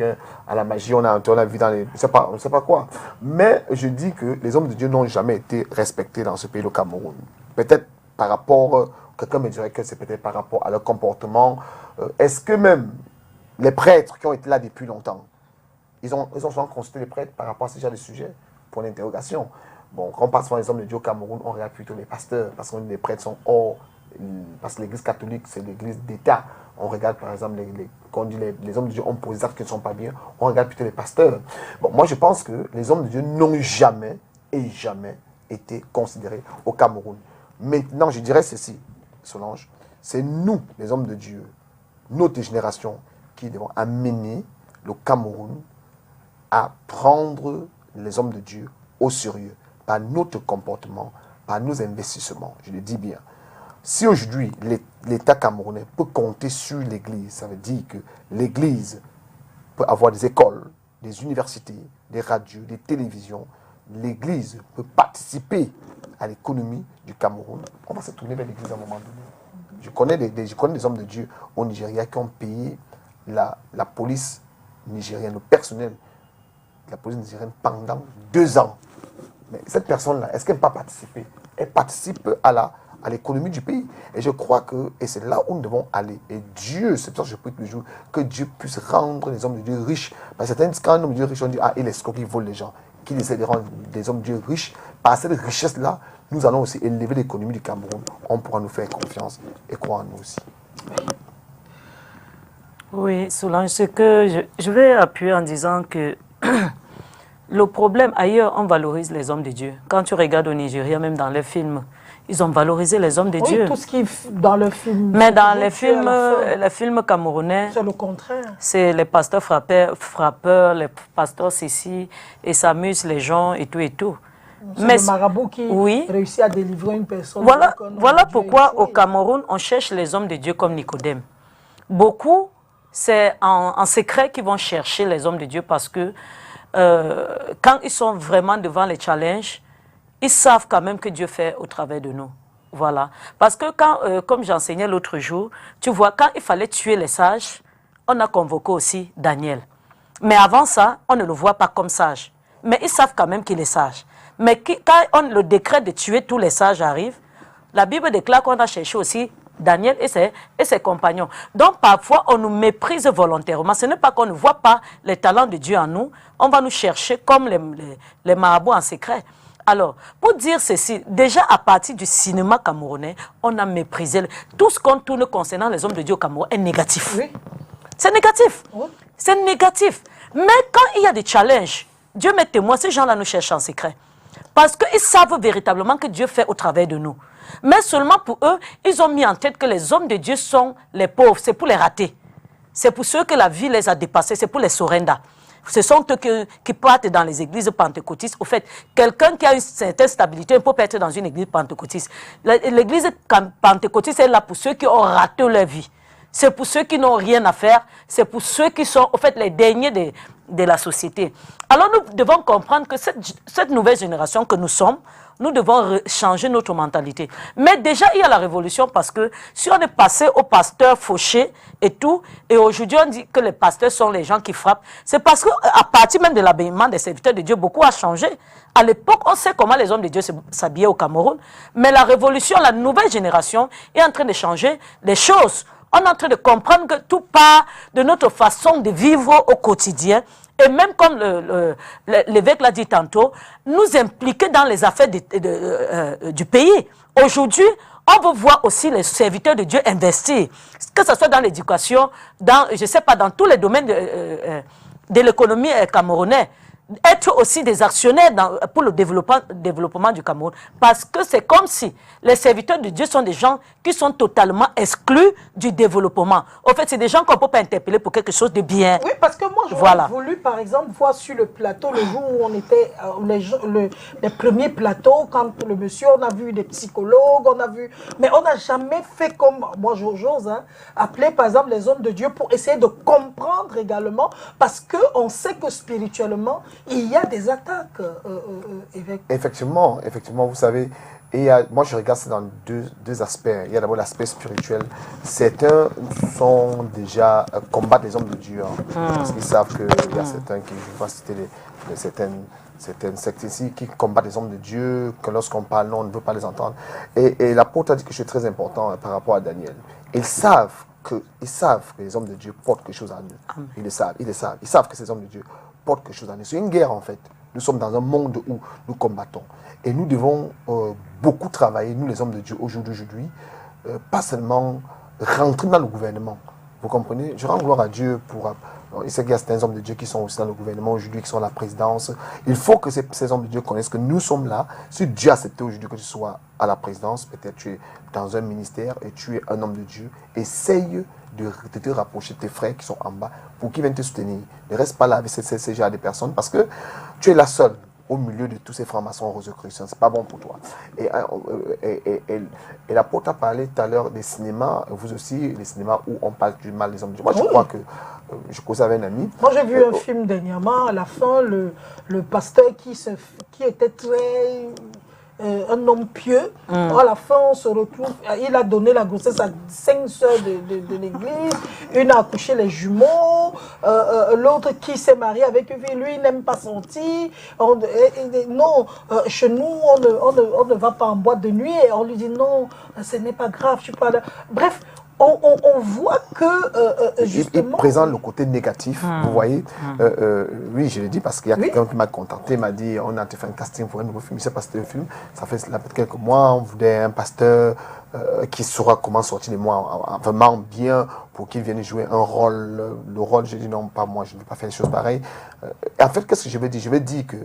à la magie, on a vu dans les... on ne sait pas quoi. Mais je dis que les hommes de Dieu n'ont jamais été respectés dans ce pays, le Cameroun. Peut-être par rapport, quelqu'un me dirait que c'est peut-être par rapport à leur comportement. Est-ce que même Les prêtres qui ont été là depuis longtemps, ils ont souvent consulté les prêtres par rapport à ce genre de sujet pour l'interrogation. Bon, quand on passe par les hommes de Dieu au Cameroun, on regarde plutôt les pasteurs, parce que les prêtres sont hors, parce que l'église catholique, c'est l'église d'État. On regarde par exemple, quand on dit les hommes de Dieu ont posé des actes qui ne sont pas bien, on regarde plutôt les pasteurs. Bon, moi je pense que les hommes de Dieu n'ont jamais été considérés au Cameroun. Maintenant, je dirais ceci, Solange, c'est nous, les hommes de Dieu, notre génération, qui devons amener le Cameroun à prendre les hommes de Dieu au sérieux, par notre comportement, par nos investissements. Je le dis bien. Si aujourd'hui, l'État camerounais peut compter sur l'Église, ça veut dire que l'Église peut avoir des écoles, des universités, des radios, des télévisions. L'Église peut participer à l'économie du Cameroun. On va se tourner vers l'Église à un moment donné. Je connais des hommes de Dieu au Nigeria qui ont payé la police nigérienne, le personnel de la police nigérienne pendant 2 ans. Mais cette personne-là, est-ce qu'elle ne peut pas participer? Elle participe à l'économie du pays. Et je crois que, et c'est là où nous devons aller. Et Dieu, c'est pour ça que je prie tous les jours, que Dieu puisse rendre les hommes de Dieu riches. Parce que certains, quand un homme de Dieu riche, on dit, ah, il est escroc, il vole les gens. Qu'il essaie de rendre des hommes de Dieu riches. Par cette richesse-là, nous allons aussi élever l'économie du Cameroun. On pourra nous faire confiance et croire en nous aussi. Oui, Solange, ce que je vais appuyer en disant que le problème, ailleurs, on valorise les hommes de Dieu. Quand tu regardes au Nigeria, même dans les films, ils ont valorisé les hommes de Dieu. Oui, tout ce qui est dans le film. Mais dans les films camerounais, c'est le contraire. C'est les pasteurs frappeurs, les pasteurs ceci, et s'amusent les gens et tout et tout. C'est le marabout qui réussit à délivrer une personne. Voilà pourquoi au Cameroun, on cherche les hommes de Dieu comme Nicodème. Beaucoup, c'est en secret qu'ils vont chercher les hommes de Dieu parce que quand ils sont vraiment devant les challenges, ils savent quand même que Dieu fait au travers de nous. Voilà. Parce que quand, comme j'enseignais l'autre jour, tu vois, quand il fallait tuer les sages, on a convoqué aussi Daniel. Mais avant ça, on ne le voit pas comme sage. Mais ils savent quand même qu'il est sage. Mais quand le décret de tuer tous les sages arrive, la Bible déclare qu'on a cherché aussi Daniel et ses compagnons. Donc parfois, on nous méprise volontairement. Ce n'est pas qu'on ne voit pas les talents de Dieu en nous. On va nous chercher comme les marabouts en secret. Alors, pour dire ceci, déjà à partir du cinéma camerounais, on a méprisé. Tout ce qu'on tourne concernant les hommes de Dieu au Cameroun est négatif. Oui. C'est négatif. Oui. C'est négatif. Mais quand il y a des challenges, Dieu met témoin, ces gens-là nous cherchent en secret. Parce qu'ils savent véritablement que Dieu fait au travers de nous. Mais seulement pour eux, ils ont mis en tête que les hommes de Dieu sont les pauvres. C'est pour les rater. C'est pour ceux que la vie les a dépassés. C'est pour les surrender. Ce sont eux qui partent dans les églises pentecôtistes. Au fait, quelqu'un qui a une certaine stabilité ne peut pas être dans une église pentecôtiste. L'église pentecôtiste est là pour ceux qui ont raté leur vie. C'est pour ceux qui n'ont rien à faire. C'est pour ceux qui sont, au fait, les derniers de la société. Alors nous devons comprendre que cette nouvelle génération que nous sommes, nous devons changer notre mentalité. Mais déjà, il y a la révolution parce que si on est passé aux pasteurs fauchés et tout, et aujourd'hui on dit que les pasteurs sont les gens qui frappent, c'est parce qu'à partir même de l'habillement des serviteurs de Dieu, beaucoup a changé. À l'époque, on sait comment les hommes de Dieu s'habillaient au Cameroun, mais la révolution, la nouvelle génération est en train de changer les choses. On est en train de comprendre que tout part de notre façon de vivre au quotidien. Et même comme l'évêque l'a dit tantôt, nous impliquer dans les affaires du pays. Aujourd'hui, on veut voir aussi les serviteurs de Dieu investir, que ce soit dans l'éducation, je ne sais pas, dans tous les domaines de l'économie camerounaise. Être aussi des actionnaires pour le développement du Cameroun. Parce que c'est comme si les serviteurs de Dieu sont des gens qui sont totalement exclus du développement. En fait, c'est des gens qu'on ne peut pas interpeller pour quelque chose de bien. Oui, parce que moi, j'aurais voulu, par exemple, voir sur le plateau, le jour où on était, les premiers plateaux, quand le monsieur, on a vu des psychologues, on a vu... Mais on n'a jamais fait comme, moi, j'ose, appeler, par exemple, les hommes de Dieu pour essayer de comprendre également, parce qu'on sait que spirituellement, il y a des attaques, évêque. Effectivement, vous savez, moi je regarde ça dans deux aspects. Il y a d'abord l'aspect spirituel. Certains sont déjà combattent les hommes de Dieu. Parce qu'ils savent qu'il y a certains qui, je vais citer certaines sectes ici, qui combattent les hommes de Dieu, que lorsqu'on parle, non, on ne veut pas les entendre. Et l'apôtre a dit quelque chose de très important par rapport à Daniel. Ils savent qu'ils savent que les hommes de Dieu portent quelque chose en eux. Ils le savent. Ils savent que ces hommes de Dieu portent quelque chose en eux. C'est une guerre en fait. Nous sommes dans un monde où nous combattons. Et nous devons beaucoup travailler, nous les hommes de Dieu, aujourd'hui, pas seulement rentrer dans le gouvernement. Vous comprenez? Je rends gloire à Dieu pour... il sait qu'il y a certains hommes de Dieu qui sont aussi dans le gouvernement aujourd'hui, qui sont à la présidence. Il faut que ces hommes de Dieu connaissent que nous sommes là. Si Dieu a accepté aujourd'hui que tu sois à la présidence, peut-être tu es dans un ministère et tu es un homme de Dieu, essaye de te rapprocher de tes frères qui sont en bas pour qu'ils viennent te soutenir. Ne reste pas là avec ces genre de personnes parce que tu es la seule au milieu de tous ces francs-maçons rosicruciens. Ce n'est pas bon pour toi. Et l'apôtre a parlé tout à l'heure des cinémas, vous aussi, les cinémas où on parle du mal des hommes de Dieu. Moi, je crois que je causais avec un ami. Moi, j'ai vu un film dernièrement, à la fin, le pasteur qui était très... un homme pieux. À la fin, on se retrouve, il a donné la grossesse à 5 sœurs de l'église, une a accouché les jumeaux, l'autre qui s'est marié avec lui, il n'aime pas sortir. Non, chez nous, on ne va pas en boîte de nuit et on lui dit non, ce n'est pas grave, je suis pas là. Bref, on voit que justement... Il présente le côté négatif, vous voyez. Oui, je l'ai dit parce qu'il y a quelqu'un qui m'a contacté, m'a dit on a fait un casting pour un nouveau film. Je ne sais pas si c'était un film, ça fait peut-être quelques mois, on voulait un pasteur qui saura comment sortir les mots vraiment bien pour qu'il vienne jouer un rôle. Le rôle, j'ai dit non, pas moi, je ne vais pas faire des choses pareilles. En fait, qu'est-ce que je vais dire? Je vais dire que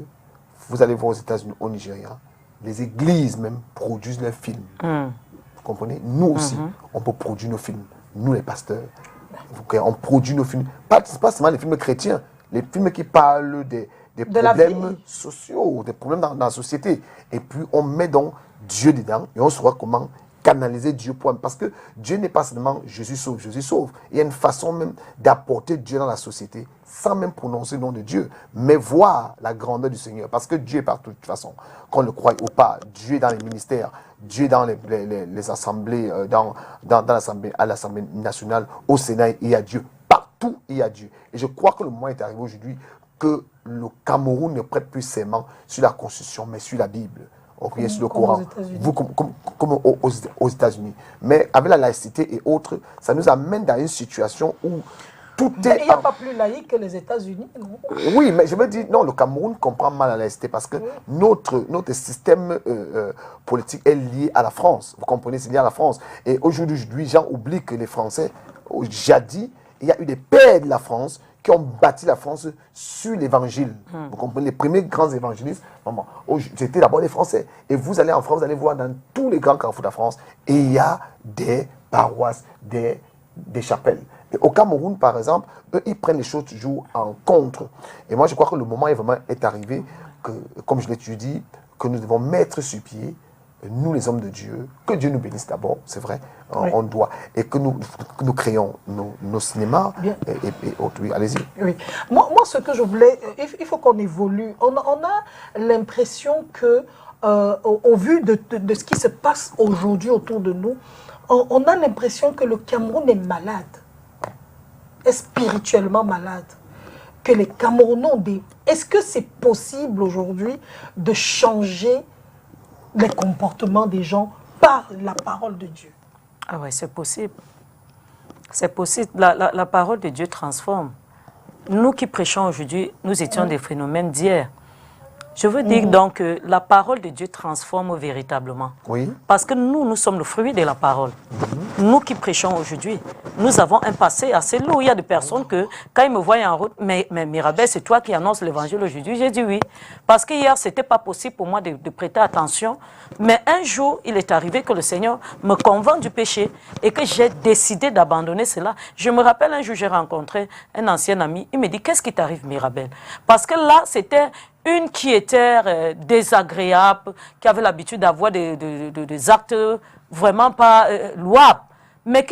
vous allez voir aux États-Unis, au Nigeria, les églises même produisent leurs films. Vous comprenez? Nous aussi, on peut produire nos films. Nous, les pasteurs, on produit nos films. Pas seulement les films chrétiens, les films qui parlent des problèmes sociaux, des problèmes dans la société. Et puis, on met donc Dieu dedans et on saura comment canaliser Dieu. Parce que Dieu n'est pas seulement Jésus sauve, Jésus sauve. Il y a une façon même d'apporter Dieu dans la société sans même prononcer le nom de Dieu, mais voir la grandeur du Seigneur. Parce que Dieu est partout de toute façon. Qu'on le croie ou pas, Dieu est dans les ministères, Dieu est dans les assemblées, à l'Assemblée nationale, au Sénat, il y a Dieu. Partout, il y a Dieu. Et je crois que le moment est arrivé aujourd'hui que le Cameroun ne prête plus serment sur la Constitution, mais sur la Bible. Sur le Coran, comme aux États-Unis. Mais avec la laïcité et autres, ça nous amène dans une situation où tout est... Il n'y a pas plus laïque que les États-Unis, non? Oui, mais je veux dire, non, le Cameroun comprend mal la laïcité parce que notre système politique est lié à la France. Vous comprenez, c'est lié à la France. Et aujourd'hui, les gens oublient que les Français, jadis, il y a eu des pères de la France qui ont bâti la France sur l'évangile. Vous comprenez, les premiers grands évangélistes, c'était d'abord les Français. Et vous allez en France, vous allez voir dans tous les grands carrefours de la France, et il y a des paroisses, des chapelles. Et au Cameroun, par exemple, eux, ils prennent les choses toujours en contre. Et moi, je crois que le moment est arrivé, que, comme je l'ai dit, que nous devons mettre sur pied, nous les hommes de Dieu, que Dieu nous bénisse d'abord, c'est vrai, on doit, et que nous créons nos cinémas et autres. Oui, allez-y. Oui. Moi, ce que je voulais, il faut qu'on évolue. On a l'impression que, au vu de ce qui se passe aujourd'hui autour de nous, on a l'impression que le Cameroun est malade, est spirituellement malade, que les Camerounais ont des... Est-ce que c'est possible aujourd'hui de changer les comportements des gens par la parole de Dieu? Ah oui, c'est possible. C'est possible. La parole de Dieu transforme. Nous qui prêchons aujourd'hui, nous étions des phénomènes d'hier. Je veux dire donc que la parole de Dieu transforme véritablement. Oui. Parce que nous sommes le fruit de la parole. Nous qui prêchons aujourd'hui, nous avons un passé assez lourd. Il y a des personnes que, quand ils me voient en route, mais Mirabel, c'est toi qui annonces l'évangile aujourd'hui. J'ai dit oui. Parce qu'hier, ce n'était pas possible pour moi de prêter attention. Mais un jour, il est arrivé que le Seigneur me convainc du péché et que j'ai décidé d'abandonner cela. Je me rappelle un jour, j'ai rencontré un ancien ami. Il me dit, qu'est-ce qui t'arrive, Mirabel? Parce que là, c'était une qui était désagréable, qui avait l'habitude d'avoir des actes vraiment pas louables. Mais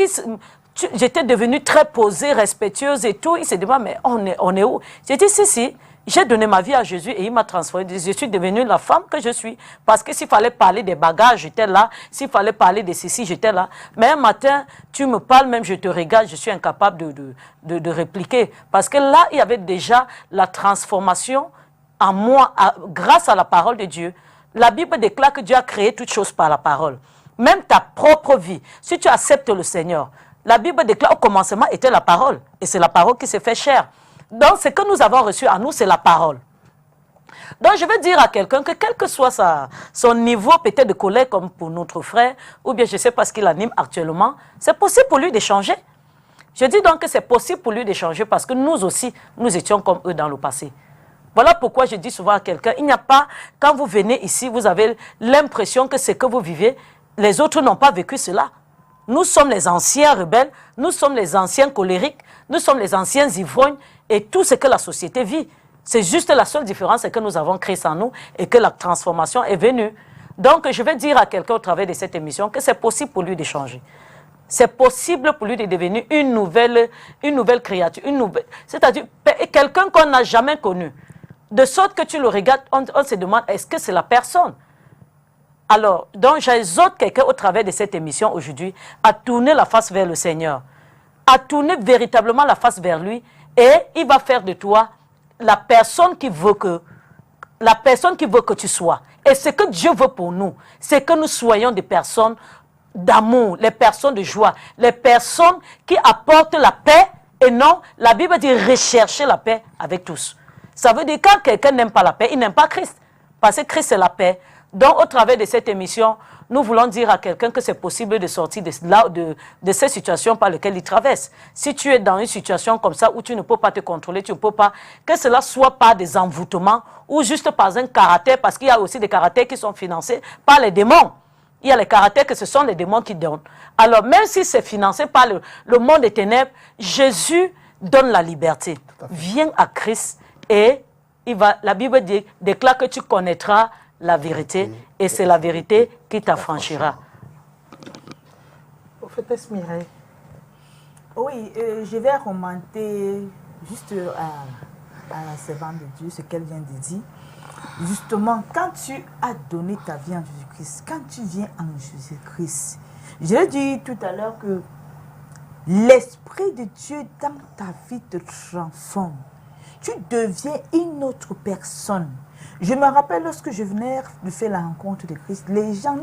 j'étais devenue très posée, respectueuse et tout. Il s'est dit, mais on est où? J'ai dit, si, j'ai donné ma vie à Jésus et il m'a transformée. Je suis devenue la femme que je suis. Parce que s'il fallait parler des bagages, j'étais là. S'il fallait parler de ceci, j'étais là. Mais un matin, tu me parles, même je te regarde, je suis incapable de répliquer. Parce que là, il y avait déjà la transformation en moi, grâce à la parole de Dieu. La Bible déclare que Dieu a créé toutes choses par la parole. Même ta propre vie, si tu acceptes le Seigneur, La Bible déclare au commencement était la parole. Et c'est la parole qui s'est fait chair. Donc, ce que nous avons reçu à nous, c'est la parole. Donc, je veux dire à quelqu'un que quel que soit son niveau peut-être de colère comme pour notre frère, ou bien je ne sais pas ce qu'il anime actuellement, c'est possible pour lui d'échanger. Je dis donc que c'est possible pour lui d'échanger parce que nous aussi, nous étions comme eux dans le passé. Voilà pourquoi je dis souvent à quelqu'un, il n'y a pas, quand vous venez ici, vous avez l'impression que ce que vous vivez, les autres n'ont pas vécu cela. Nous sommes les anciens rebelles, nous sommes les anciens colériques, nous sommes les anciens ivrognes et tout ce que la société vit. C'est juste la seule différence, c'est que nous avons Christ en nous et que la transformation est venue. Donc, je vais dire à quelqu'un au travers de cette émission que c'est possible pour lui de changer. C'est possible pour lui de devenir une nouvelle créature, c'est-à-dire quelqu'un qu'on n'a jamais connu. De sorte que tu le regardes, on se demande, est-ce que c'est la personne? Alors, donc j'exhorte quelqu'un au travers de cette émission aujourd'hui à tourner la face vers le Seigneur, à tourner véritablement la face vers lui et il va faire de toi la personne qui veut que tu sois. Et ce que Dieu veut pour nous, c'est que nous soyons des personnes d'amour, les personnes de joie, les personnes qui apportent la paix et non, la Bible dit rechercher la paix avec tous. Ça veut dire que quand quelqu'un n'aime pas la paix, il n'aime pas Christ. Parce que Christ c'est la paix. Donc, au travers de cette émission, nous voulons dire à quelqu'un que c'est possible de sortir de ces situations par lesquelles il traverse. Si tu es dans une situation comme ça où tu ne peux pas te contrôler, tu ne peux pas, que cela soit par des envoûtements ou juste par un caractère, parce qu'il y a aussi des caractères qui sont financés par les démons. Il y a les caractères que ce sont les démons qui donnent. Alors, même si c'est financé par le monde des ténèbres, Jésus donne la liberté. Viens à Christ et la Bible déclare que tu connaîtras la vérité et c'est la vérité qui t'affranchira. Prophétesse Mireille. Oui, je vais remonter juste à la servante de Dieu, ce qu'elle vient de dire. Justement, quand tu as donné ta vie en Jésus-Christ, quand tu viens en Jésus-Christ, je l'ai dit tout à l'heure que l'Esprit de Dieu dans ta vie te transforme. Tu deviens une autre personne. Je me rappelle lorsque je venais de faire la rencontre de Christ, les gens,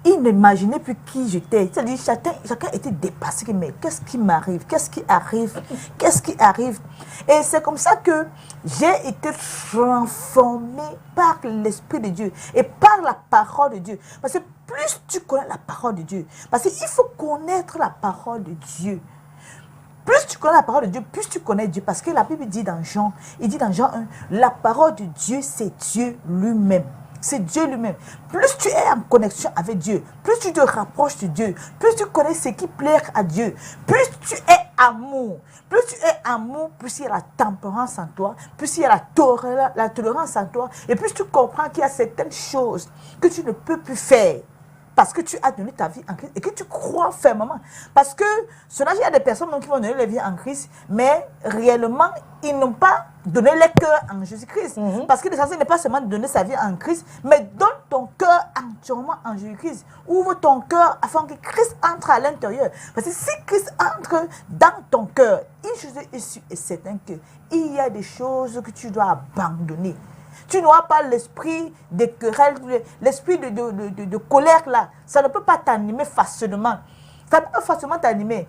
ils n'imaginaient plus qui j'étais. C'est-à-dire chacun était dépassé. Mais qu'est-ce qui m'arrive? Qu'est-ce qui arrive? Qu'est-ce qui arrive? Et c'est comme ça que j'ai été transformé par l'Esprit de Dieu et par la parole de Dieu. Parce que plus tu connais la parole de Dieu, parce qu'il faut connaître la parole de Dieu. Plus tu connais la parole de Dieu, plus tu connais Dieu. Parce que la Bible dit dans Jean, il dit dans Jean 1, la parole de Dieu, c'est Dieu lui-même. C'est Dieu lui-même. Plus tu es en connexion avec Dieu, plus tu te rapproches de Dieu, plus tu connais ce qui plaît à Dieu, plus tu es amour. Plus tu es amour, plus il y a la tempérance en toi, plus il y a la tolérance en toi, et plus tu comprends qu'il y a certaines choses que tu ne peux plus faire. Parce que tu as donné ta vie en Christ et que tu crois fermement. Parce que cela, il y a des personnes qui vont donner leur vie en Christ, mais réellement, ils n'ont pas donné leur cœur en Jésus-Christ. Parce que l'essentiel n'est pas seulement de donner sa vie en Christ, mais donne ton cœur entièrement en Jésus-Christ. Ouvre ton cœur afin que Christ entre à l'intérieur. Parce que si Christ entre dans ton cœur, une chose est sûre et certaine qu'il y a des choses que tu dois abandonner. Tu n'auras pas l'esprit de querelle, l'esprit de colère là. Ça ne peut pas t'animer facilement. Ça ne peut pas facilement t'animer.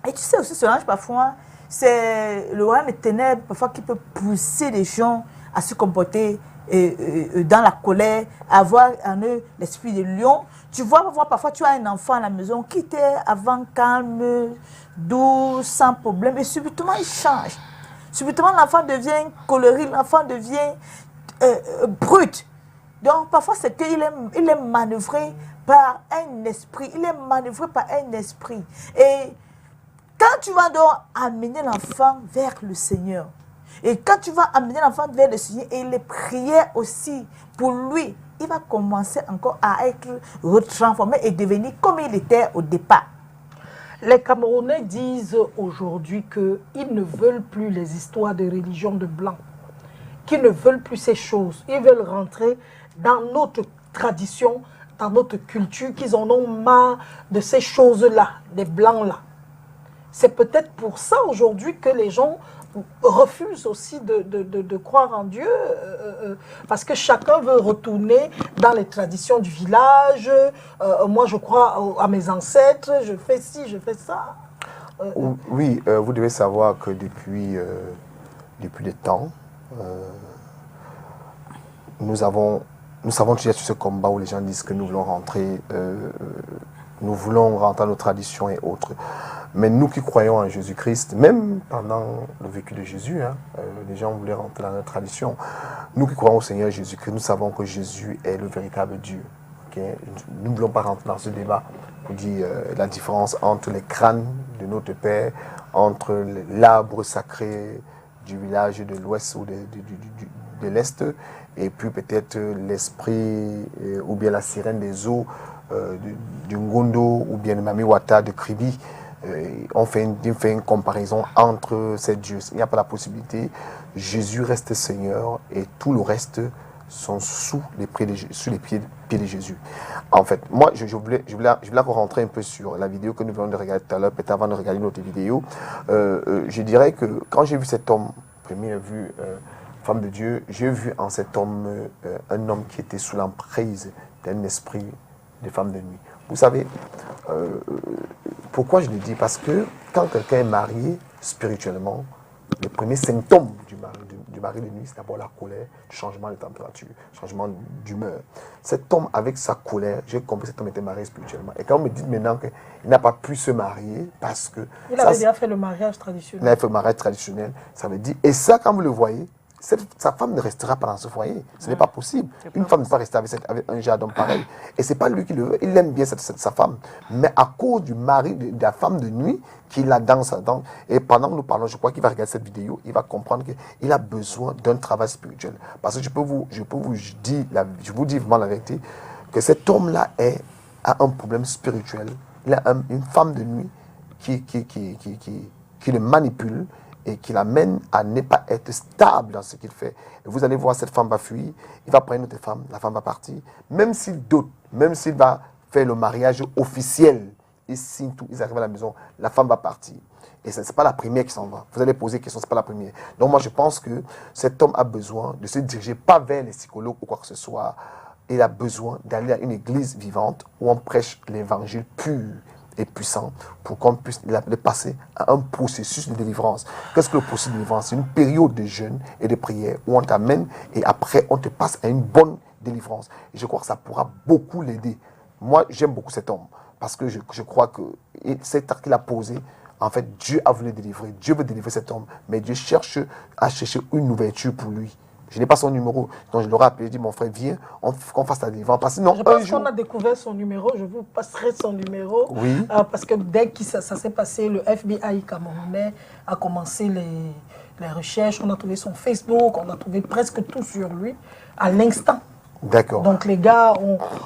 Et tu sais aussi, ce linge parfois, c'est le royaume des ténèbres parfois qui peut pousser les gens à se comporter dans la colère, avoir en eux l'esprit de lion. Tu vois, parfois tu as un enfant à la maison qui était avant calme, doux, sans problème, et subitement il change. Subitement l'enfant devient colérique, l'enfant devient brut. Donc parfois c'est qu'il est manœuvré par un esprit. Il est manœuvré par un esprit. Et quand tu vas donc amener l'enfant vers le Seigneur, et quand tu vas amener l'enfant vers le Seigneur et les prières aussi pour lui, il va commencer encore à être retransformé et devenir comme il était au départ. Les Camerounais disent aujourd'hui qu'ils ne veulent plus les histoires de religion de blanc, qu'ils ne veulent plus ces choses. Ils veulent rentrer dans notre tradition, dans notre culture, qu'ils en ont marre de ces choses-là, des blancs-là. C'est peut-être pour ça aujourd'hui que les gens refusent aussi de croire en Dieu parce que chacun veut retourner dans les traditions du village. Moi, je crois à mes ancêtres, je fais ci, je fais ça. Oui, vous devez savoir que depuis des temps, nous savons déjà sur ce combat où les gens disent que nous voulons rentrer dans nos traditions et autres. Mais nous qui croyons en Jésus-Christ, même pendant le vécu de Jésus, les gens voulaient rentrer dans notre tradition. Nous qui croyons au Seigneur Jésus-Christ, nous savons que Jésus est le véritable Dieu. Okay? Nous ne voulons pas rentrer dans ce débat pour dire la différence entre les crânes de notre Père, entre l'arbre sacré du village de l'Ouest ou de l'Est, et puis peut-être l'esprit ou bien la sirène des eaux du Ngondo ou bien le Mamiwata de Kribi. On fait une comparaison entre ces dieux. Il n'y a pas la possibilité. Jésus reste Seigneur et tout le reste sont sous les pieds de Jésus. En fait, moi, je voulais encore rentrer un peu sur la vidéo que nous venons de regarder tout à l'heure, peut-être avant de regarder notre vidéo. Je dirais que quand j'ai vu cet homme, première vue, femme de Dieu, j'ai vu en cet homme un homme qui était sous l'emprise d'un esprit de femme de nuit. Vous savez, pourquoi je le dis? Parce que quand quelqu'un est marié spirituellement, le premier symptôme du mari de nuit, c'est d'abord la colère, le changement de température, le changement d'humeur. Cet homme, avec sa colère, j'ai compris que cet homme était marié spirituellement. Et quand on me dit maintenant qu'il n'a pas pu se marier parce que... Il avait déjà fait le mariage traditionnel. Il avait fait le mariage traditionnel, ça veut dire... Et ça, quand vous le voyez, sa femme ne restera pas dans ce foyer. Ce n'est pas possible. Une femme ne peut pas rester avec un genre d'homme pareil. Et ce n'est pas lui qui le veut. Il aime bien sa femme. Mais à cause du mari, de la femme de nuit, qu'il a dans sa dent. Et pendant que nous parlons, je crois qu'il va regarder cette vidéo, il va comprendre qu'il a besoin d'un travail spirituel. Parce que je vous dis vraiment la vérité, que cet homme-là a un problème spirituel. Il a une femme de nuit qui le manipule et qui l'amène à ne pas être stable dans ce qu'il fait. Et vous allez voir, cette femme va fuir, il va prendre une autre femme, la femme va partir. Même s'il doute, même s'il va faire le mariage officiel, ils signent tout, ils arrivent à la maison, la femme va partir. Et ce n'est pas la première qui s'en va. Vous allez poser des questions, ce n'est pas la première. Donc moi, je pense que cet homme a besoin de se diriger pas vers les psychologues ou quoi que ce soit. Il a besoin d'aller à une église vivante où on prêche l'évangile pur et puissant pour qu'on puisse le passer à un processus de délivrance. Qu'est-ce que le processus de délivrance? C'est une période de jeûne et de prière où on t'amène et après on te passe à une bonne délivrance. Et je crois que ça pourra beaucoup l'aider. Moi, j'aime beaucoup cet homme parce que je crois que cet acte qu'il a posé, en fait, Dieu a voulu délivrer. Dieu veut délivrer cet homme, mais Dieu cherche une ouverture pour lui. Je n'ai pas son numéro, donc je l'aurais appelé, je dis mon frère, viens, qu'on fasse la délivrance. Parce que sinon, je pense qu'on a découvert son numéro, je vous passerai son numéro. Oui. Parce que dès que ça s'est passé, le FBI camerounais a commencé les recherches, on a trouvé son Facebook, on a trouvé presque tout sur lui à l'instant. D'accord. Donc les gars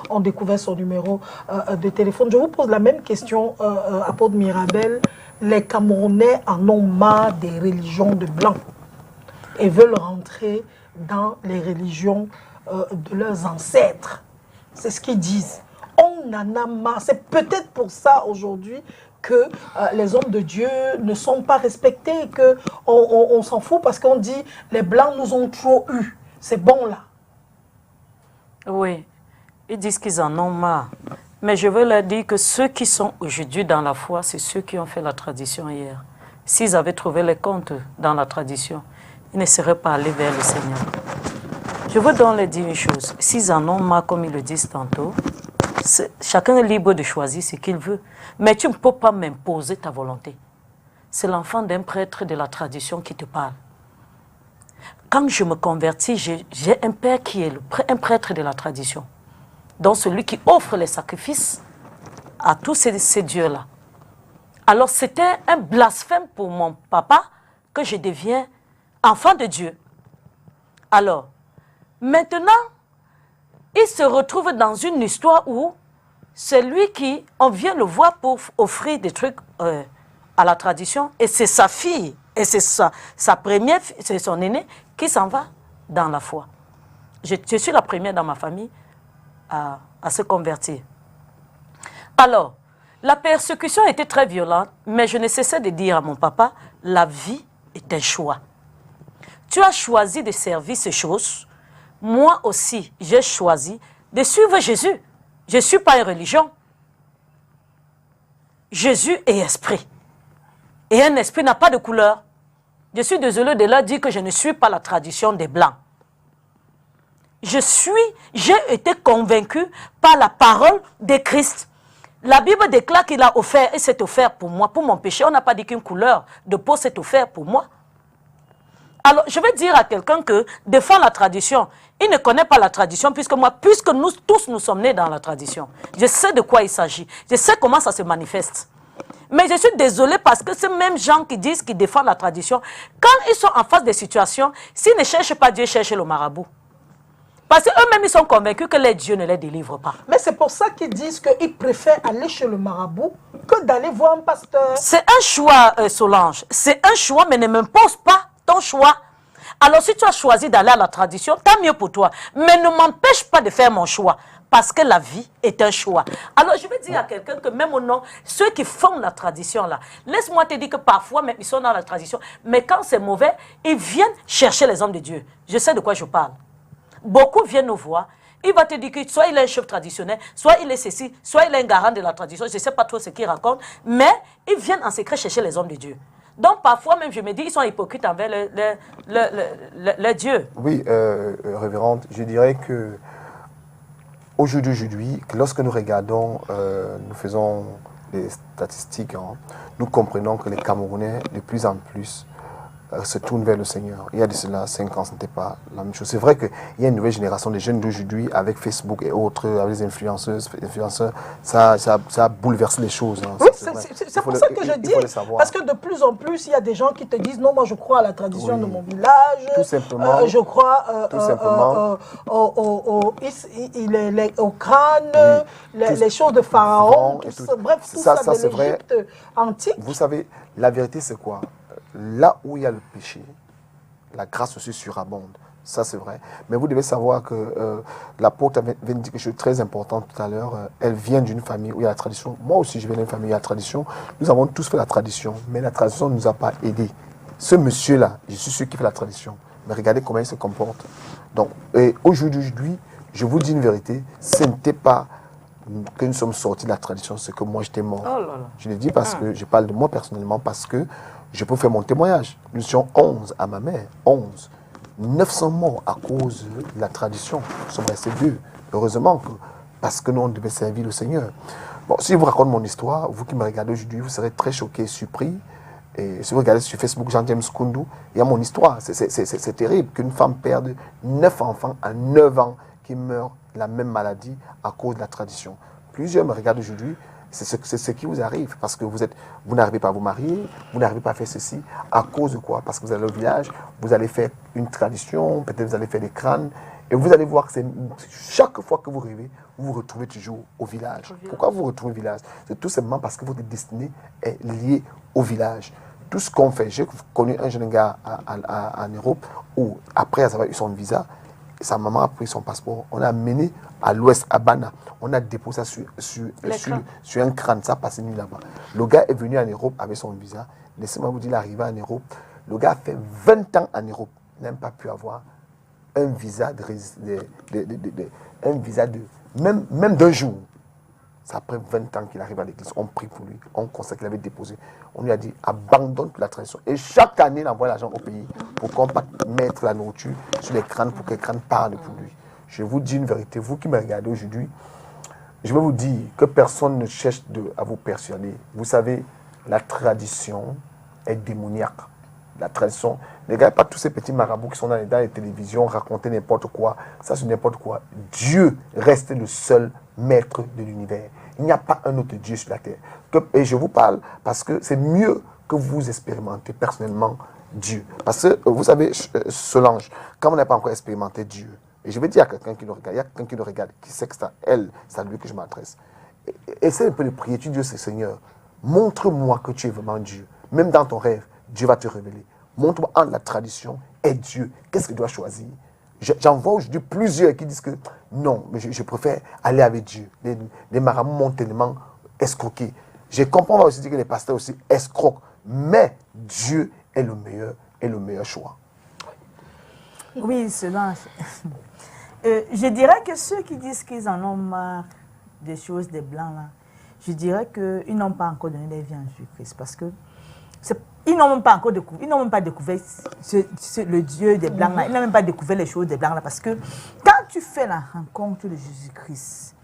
ont découvert son numéro de téléphone. Je vous pose la même question, apôtre Mirabel. Les Camerounais en ont marre des religions de blancs et veulent rentrer dans les religions de leurs ancêtres. C'est ce qu'ils disent. On en a marre. C'est peut-être pour ça aujourd'hui que les hommes de Dieu ne sont pas respectés, qu'on s'en fout parce qu'on dit les Blancs nous ont trop eu. C'est bon là. Oui, ils disent qu'ils en ont marre. Mais je veux leur dire que ceux qui sont aujourd'hui dans la foi, c'est ceux qui ont fait la tradition hier. S'ils avaient trouvé les comptes dans la tradition, ils ne seraient pas allés vers le Seigneur. Je veux donc leur dire une chose. S'ils en ont marre, comme ils le disent tantôt, chacun est libre de choisir ce qu'il veut. Mais tu ne peux pas m'imposer ta volonté. C'est l'enfant d'un prêtre de la tradition qui te parle. Quand je me convertis, j'ai un père qui est un prêtre de la tradition. Donc celui qui offre les sacrifices à tous ces dieux-là. Alors c'était un blasphème pour mon papa que je deviens enfant de Dieu. Alors, maintenant, il se retrouve dans une histoire où c'est lui qui, on vient le voir pour offrir des trucs à la tradition, et c'est sa fille, et c'est sa première fille, c'est son aîné, qui s'en va dans la foi. Je suis la première dans ma famille à se convertir. Alors, la persécution était très violente, mais je ne cessais de dire à mon papa, la vie est un choix. Tu as choisi de servir ces choses. Moi aussi, j'ai choisi de suivre Jésus. Je ne suis pas une religion. Jésus est esprit. Et un esprit n'a pas de couleur. Je suis désolé de leur dire que je ne suis pas la tradition des Blancs. J'ai été convaincu par la parole de Christ. La Bible déclare qu'il a offert, et s'est offert pour moi, pour mon péché. On n'a pas dit qu'une couleur de peau s'est offert pour moi. Alors, je vais dire à quelqu'un que défend la tradition. Il ne connaît pas la tradition, puisque nous tous nous sommes nés dans la tradition. Je sais de quoi il s'agit. Je sais comment ça se manifeste. Mais je suis désolée parce que ces mêmes gens qui disent qu'ils défendent la tradition, quand ils sont en face des situations, s'ils ne cherchent pas Dieu, cherchent le marabout. Parce qu'eux-mêmes, ils sont convaincus que les dieux ne les délivrent pas. Mais c'est pour ça qu'ils disent qu'ils préfèrent aller chez le marabout que d'aller voir un pasteur. C'est un choix, Solange. C'est un choix, mais ne m'impose pas ton choix. Alors, si tu as choisi d'aller à la tradition, tant mieux pour toi. Mais ne m'empêche pas de faire mon choix. Parce que la vie est un choix. Alors, je vais dire à quelqu'un que même au nom, ceux qui font la tradition là, laisse-moi te dire que parfois, même ils sont dans la tradition, mais quand c'est mauvais, ils viennent chercher les hommes de Dieu. Je sais de quoi je parle. Beaucoup viennent nous voir. Il va te dire que soit il est un chef traditionnel, soit il est ceci, soit il est un garant de la tradition. Je ne sais pas trop ce qu'il raconte, mais ils viennent en secret chercher les hommes de Dieu. Donc parfois même, je me dis, ils sont hypocrites envers le Dieu. Oui, révérende, je dirais que aujourd'hui, lorsque nous regardons, nous faisons des statistiques, hein, nous comprenons que les Camerounais, de plus en plus, se tournent vers le Seigneur. Il y a de cela 5 ans, ce n'était pas la même chose. C'est vrai qu'il y a une nouvelle génération de jeunes d'aujourd'hui avec Facebook et autres, avec les influenceurs, ça a bouleversé les choses. Hein, oui, c'est pour ça que je dis, parce que de plus en plus, il y a des gens qui te disent, non, moi je crois à la tradition de mon village, tout simplement, je crois au crâne, les choses de Pharaon, bref, tout ça de l'Égypte antique. Vous savez, la vérité c'est quoi? Là où il y a le péché, la grâce aussi surabonde. Ça, c'est vrai. Mais vous devez savoir que l'apôtre avait dit quelque chose de très important tout à l'heure. Elle vient d'une famille où il y a la tradition. Moi aussi, je viens d'une famille où il y a la tradition. Nous avons tous fait la tradition, mais la tradition ne nous a pas aidés. Ce monsieur-là, je suis sûr qu'il fait la tradition. Mais regardez comment il se comporte. Donc, aujourd'hui, je vous dis une vérité, ce n'était pas que nous sommes sortis de la tradition, c'est que moi j'étais mort. Oh là là. Je le dis parce que je parle de moi personnellement, parce que je peux faire mon témoignage. Nous étions 11 à ma mère, 11. 900 morts à cause de la tradition. Nous sommes restés 2. Heureusement, parce que nous, on devait servir le Seigneur. Bon, si je vous raconte mon histoire, vous qui me regardez aujourd'hui, vous serez très choqués, surpris. Et si vous regardez sur Facebook, Jean-James Koundou, il y a mon histoire. C'est terrible qu'une femme perde 9 enfants à 9 ans qui meurent de la même maladie à cause de la tradition. Plusieurs me regardent aujourd'hui. C'est ce qui vous arrive, parce que vous n'arrivez pas à vous marier, vous n'arrivez pas à faire ceci, à cause de quoi? Parce que vous allez au village, vous allez faire une tradition, peut-être vous allez faire des crânes, et vous allez voir que chaque fois que vous rêvez, vous vous retrouvez toujours au village. Pourquoi vous vous retrouvez au village? C'est tout simplement parce que votre destinée est liée au village. Tout ce qu'on fait, j'ai connu un jeune gars en Europe, où après avoir eu son visa, sa maman a pris son passeport, on a amené à l'ouest, à Bana. On a déposé ça sur un crâne, ça passe une nuit là-bas. Le gars est venu en Europe avec son visa. Laissez-moi vous dire, il est arrivé en Europe. Le gars a fait 20 ans en Europe. Il n'a même pas pu avoir un visa même d'un jour. C'est après 20 ans qu'il arrive à l'église. On prie pour lui. On constate qu'il avait déposé. On lui a dit, abandonne toute la tradition. Et chaque année, il envoie l'argent au pays pour qu'on puisse mettre la nourriture sur les crânes pour que les crânes parlent pour lui. Je vous dis une vérité. Vous qui me regardez aujourd'hui, je vais vous dire que personne ne cherche à vous persuader. Vous savez, la tradition est démoniaque. La tradition, ne regardez pas tous ces petits marabouts qui sont dans les télévisions, raconter n'importe quoi. Ça, c'est n'importe quoi. Dieu reste le seul maître de l'univers. Il n'y a pas un autre Dieu sur la terre. Et je vous parle parce que c'est mieux que vous expérimentez personnellement Dieu. Parce que, vous savez, Solange, quand on n'a pas encore expérimenté Dieu, et je vais dire à quelqu'un qui nous regarde, il y a quelqu'un qui nous regarde, qui sait que c'est à lui que je m'adresse. Essaie un peu de prier, tu dis, Seigneur, montre-moi que tu es vraiment Dieu. Même dans ton rêve, Dieu va te révéler. Montre-moi entre la tradition et Dieu. Qu'est-ce que tu dois choisir? J'en vois aujourd'hui plusieurs qui disent que non, mais je préfère aller avec Dieu. Les marabouts m'ont tellement escroqué. Je comprends aussi que les pasteurs aussi escroquent. Mais Dieu est le meilleur est le meilleur choix. Oui, Solange. Je dirais que ceux qui disent qu'ils en ont marre des choses des Blancs, là, je dirais qu'ils n'ont pas encore donné leur vie en Jésus-Christ. Parce que ils n'ont même pas encore découvert, ils n'ont même pas découvert le Dieu des Blancs, là. Ils n'ont même pas découvert les choses des Blancs, là. Parce que quand tu fais la rencontre de Jésus-Christ,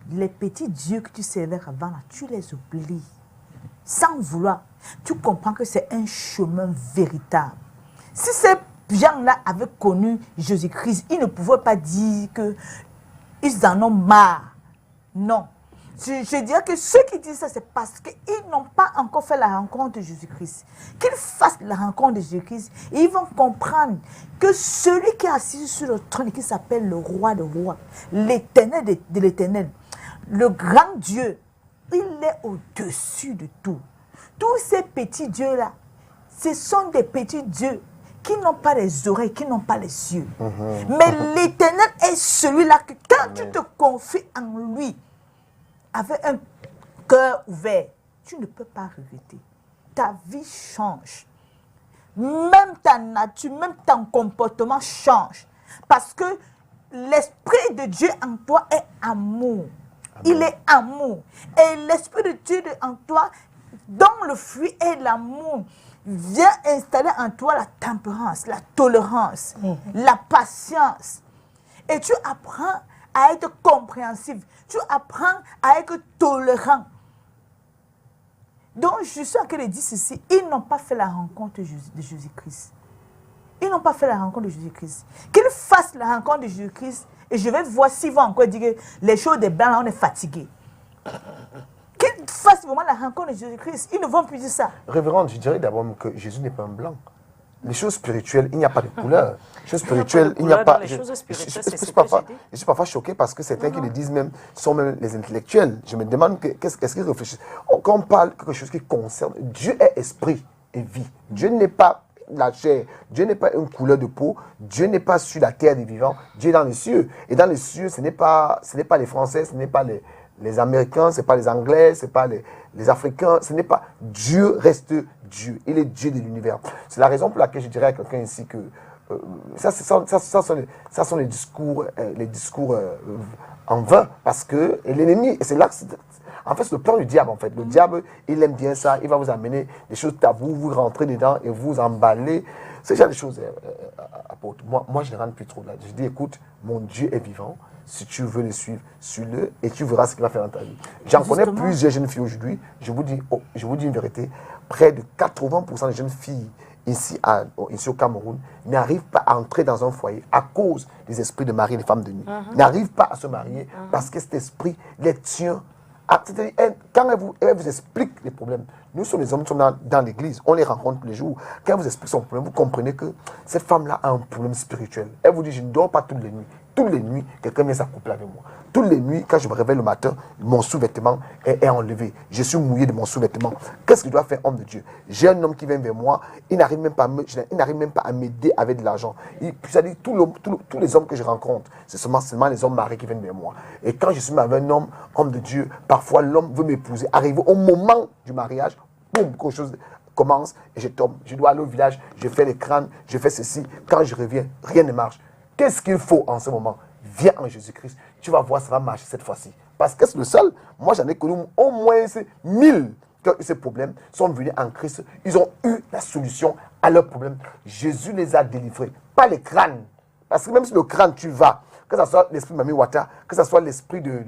les petits dieux que tu servais avant, là, tu les oublies. Sans vouloir. Tu comprends que c'est un chemin véritable. Si ces gens-là avaient connu Jésus-Christ, ils ne pouvaient pas dire qu'ils en ont marre. Non. Je dirais que ceux qui disent ça, c'est parce qu'ils n'ont pas encore fait la rencontre de Jésus-Christ. Qu'ils fassent la rencontre de Jésus-Christ et ils vont comprendre que celui qui est assis sur le trône, qui s'appelle le roi des rois, l'éternel de l'éternel, le grand Dieu, il est au-dessus de tout. Tous ces petits dieux-là, ce sont des petits dieux qui n'ont pas les oreilles, qui n'ont pas les yeux. Mais l'Éternel est celui-là que quand tu te confies en lui, avec un cœur ouvert, tu ne peux pas regretter. Ta vie change. Même ta nature, même ton comportement change. Parce que l'Esprit de Dieu en toi est amour. Il est amour. Et l'Esprit de Dieu en toi, dont le fruit est l'amour, vient installer en toi la tempérance, la tolérance, la patience. Et tu apprends à être compréhensif. Tu apprends à être tolérant. Donc, je suis en train de dire ceci. Ils n'ont pas fait la rencontre de Jésus-Christ. Ils n'ont pas fait la rencontre de Jésus-Christ. Qu'ils fassent la rencontre de Jésus-Christ et je vais voir s'ils vont encore dire que les choses des Blancs, là, on est fatigué. Qu'ils fassent vraiment la rencontre de Jésus-Christ. Ils ne vont plus dire ça. Révérende, je dirais d'abord que Jésus n'est pas un blanc. Les choses spirituelles, il n'y a pas de couleur. Les choses spirituelles, il n'y a pas. Je suis parfois choqué parce que certains qui le disent même sont même les intellectuels. Je me demande qu'est-ce qu'ils réfléchissent. Quand on parle de quelque chose qui concerne, Dieu est esprit et vie. Dieu n'est pas la chair. Dieu n'est pas une couleur de peau. Dieu n'est pas sur la terre des vivants. Dieu est dans les cieux. Et dans les cieux, ce n'est pas les Français, ce n'est pas les Américains, ce n'est pas les Anglais, ce n'est pas les Africains. Ce n'est pas. Dieu reste Dieu. Il est Dieu de l'univers. C'est la raison pour laquelle je dirais à quelqu'un ici que ça sont les discours en vain. Parce que l'ennemi, et c'est là que en fait, c'est le plan du diable, en fait. Le diable, il aime bien ça. Il va vous amener des choses taboues, vous rentrez dedans et vous emballez. C'est déjà des choses, apôtre. Moi, je ne rentre plus trop là. Je dis, écoute, mon Dieu est vivant. Si tu veux le suivre, suis-le et tu verras ce qu'il va faire dans ta vie. J'en connais plusieurs jeunes filles aujourd'hui. Je vous dis une vérité. Près de 80% des jeunes filles ici au Cameroun n'arrivent pas à entrer dans un foyer à cause des esprits de mari et des femmes de nuit. N'arrivent pas à se marier parce que cet esprit les tient. Quand elle vous explique les problèmes, nous sommes les hommes qui sont dans l'église, on les rencontre tous les jours. Quand elle vous explique son problème, vous comprenez que cette femme-là a un problème spirituel. Elle vous dit, je ne dors pas toutes les nuits. Toutes les nuits, quelqu'un vient s'accoupler avec moi. Toutes les nuits, quand je me réveille le matin, mon sous-vêtement est enlevé. Je suis mouillé de mon sous-vêtement. Qu'est-ce que je dois faire, homme de Dieu? J'ai un homme qui vient vers moi, il n'arrive même pas à m'aider avec de l'argent. C'est-à-dire, tous les hommes que je rencontre, c'est seulement les hommes mariés qui viennent vers moi. Et quand je suis avec un homme de Dieu, parfois l'homme veut m'épouser. Arrivé au moment du mariage, boum, quelque chose commence et je tombe. Je dois aller au village, je fais les crânes, je fais ceci. Quand je reviens, rien ne marche. Qu'est-ce qu'il faut en ce moment? Viens en Jésus-Christ. Tu vas voir, ça va marcher cette fois-ci. Parce que c'est le seul. Moi, j'en ai connu au moins 1000 qui ont eu ces problèmes, sont venus en Christ. Ils ont eu la solution à leurs problèmes. Jésus les a délivrés. Pas les crânes. Parce que même si le crâne, tu vas, que ce soit l'esprit de Mami Wata, que ce soit l'esprit de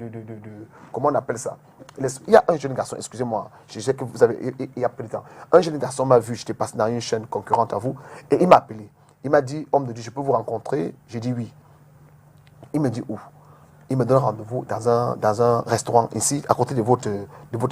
comment on appelle ça? Il y a un jeune garçon, excusez-moi, je sais que vous avez, il y a peu de temps. Un jeune garçon m'a vu, j'étais passé dans une chaîne concurrente à vous, et il m'a appelé. Il m'a dit, homme de Dieu, je peux vous rencontrer? J'ai dit oui. Il me dit où? Il me donne rendez-vous dans un restaurant ici, à côté de votre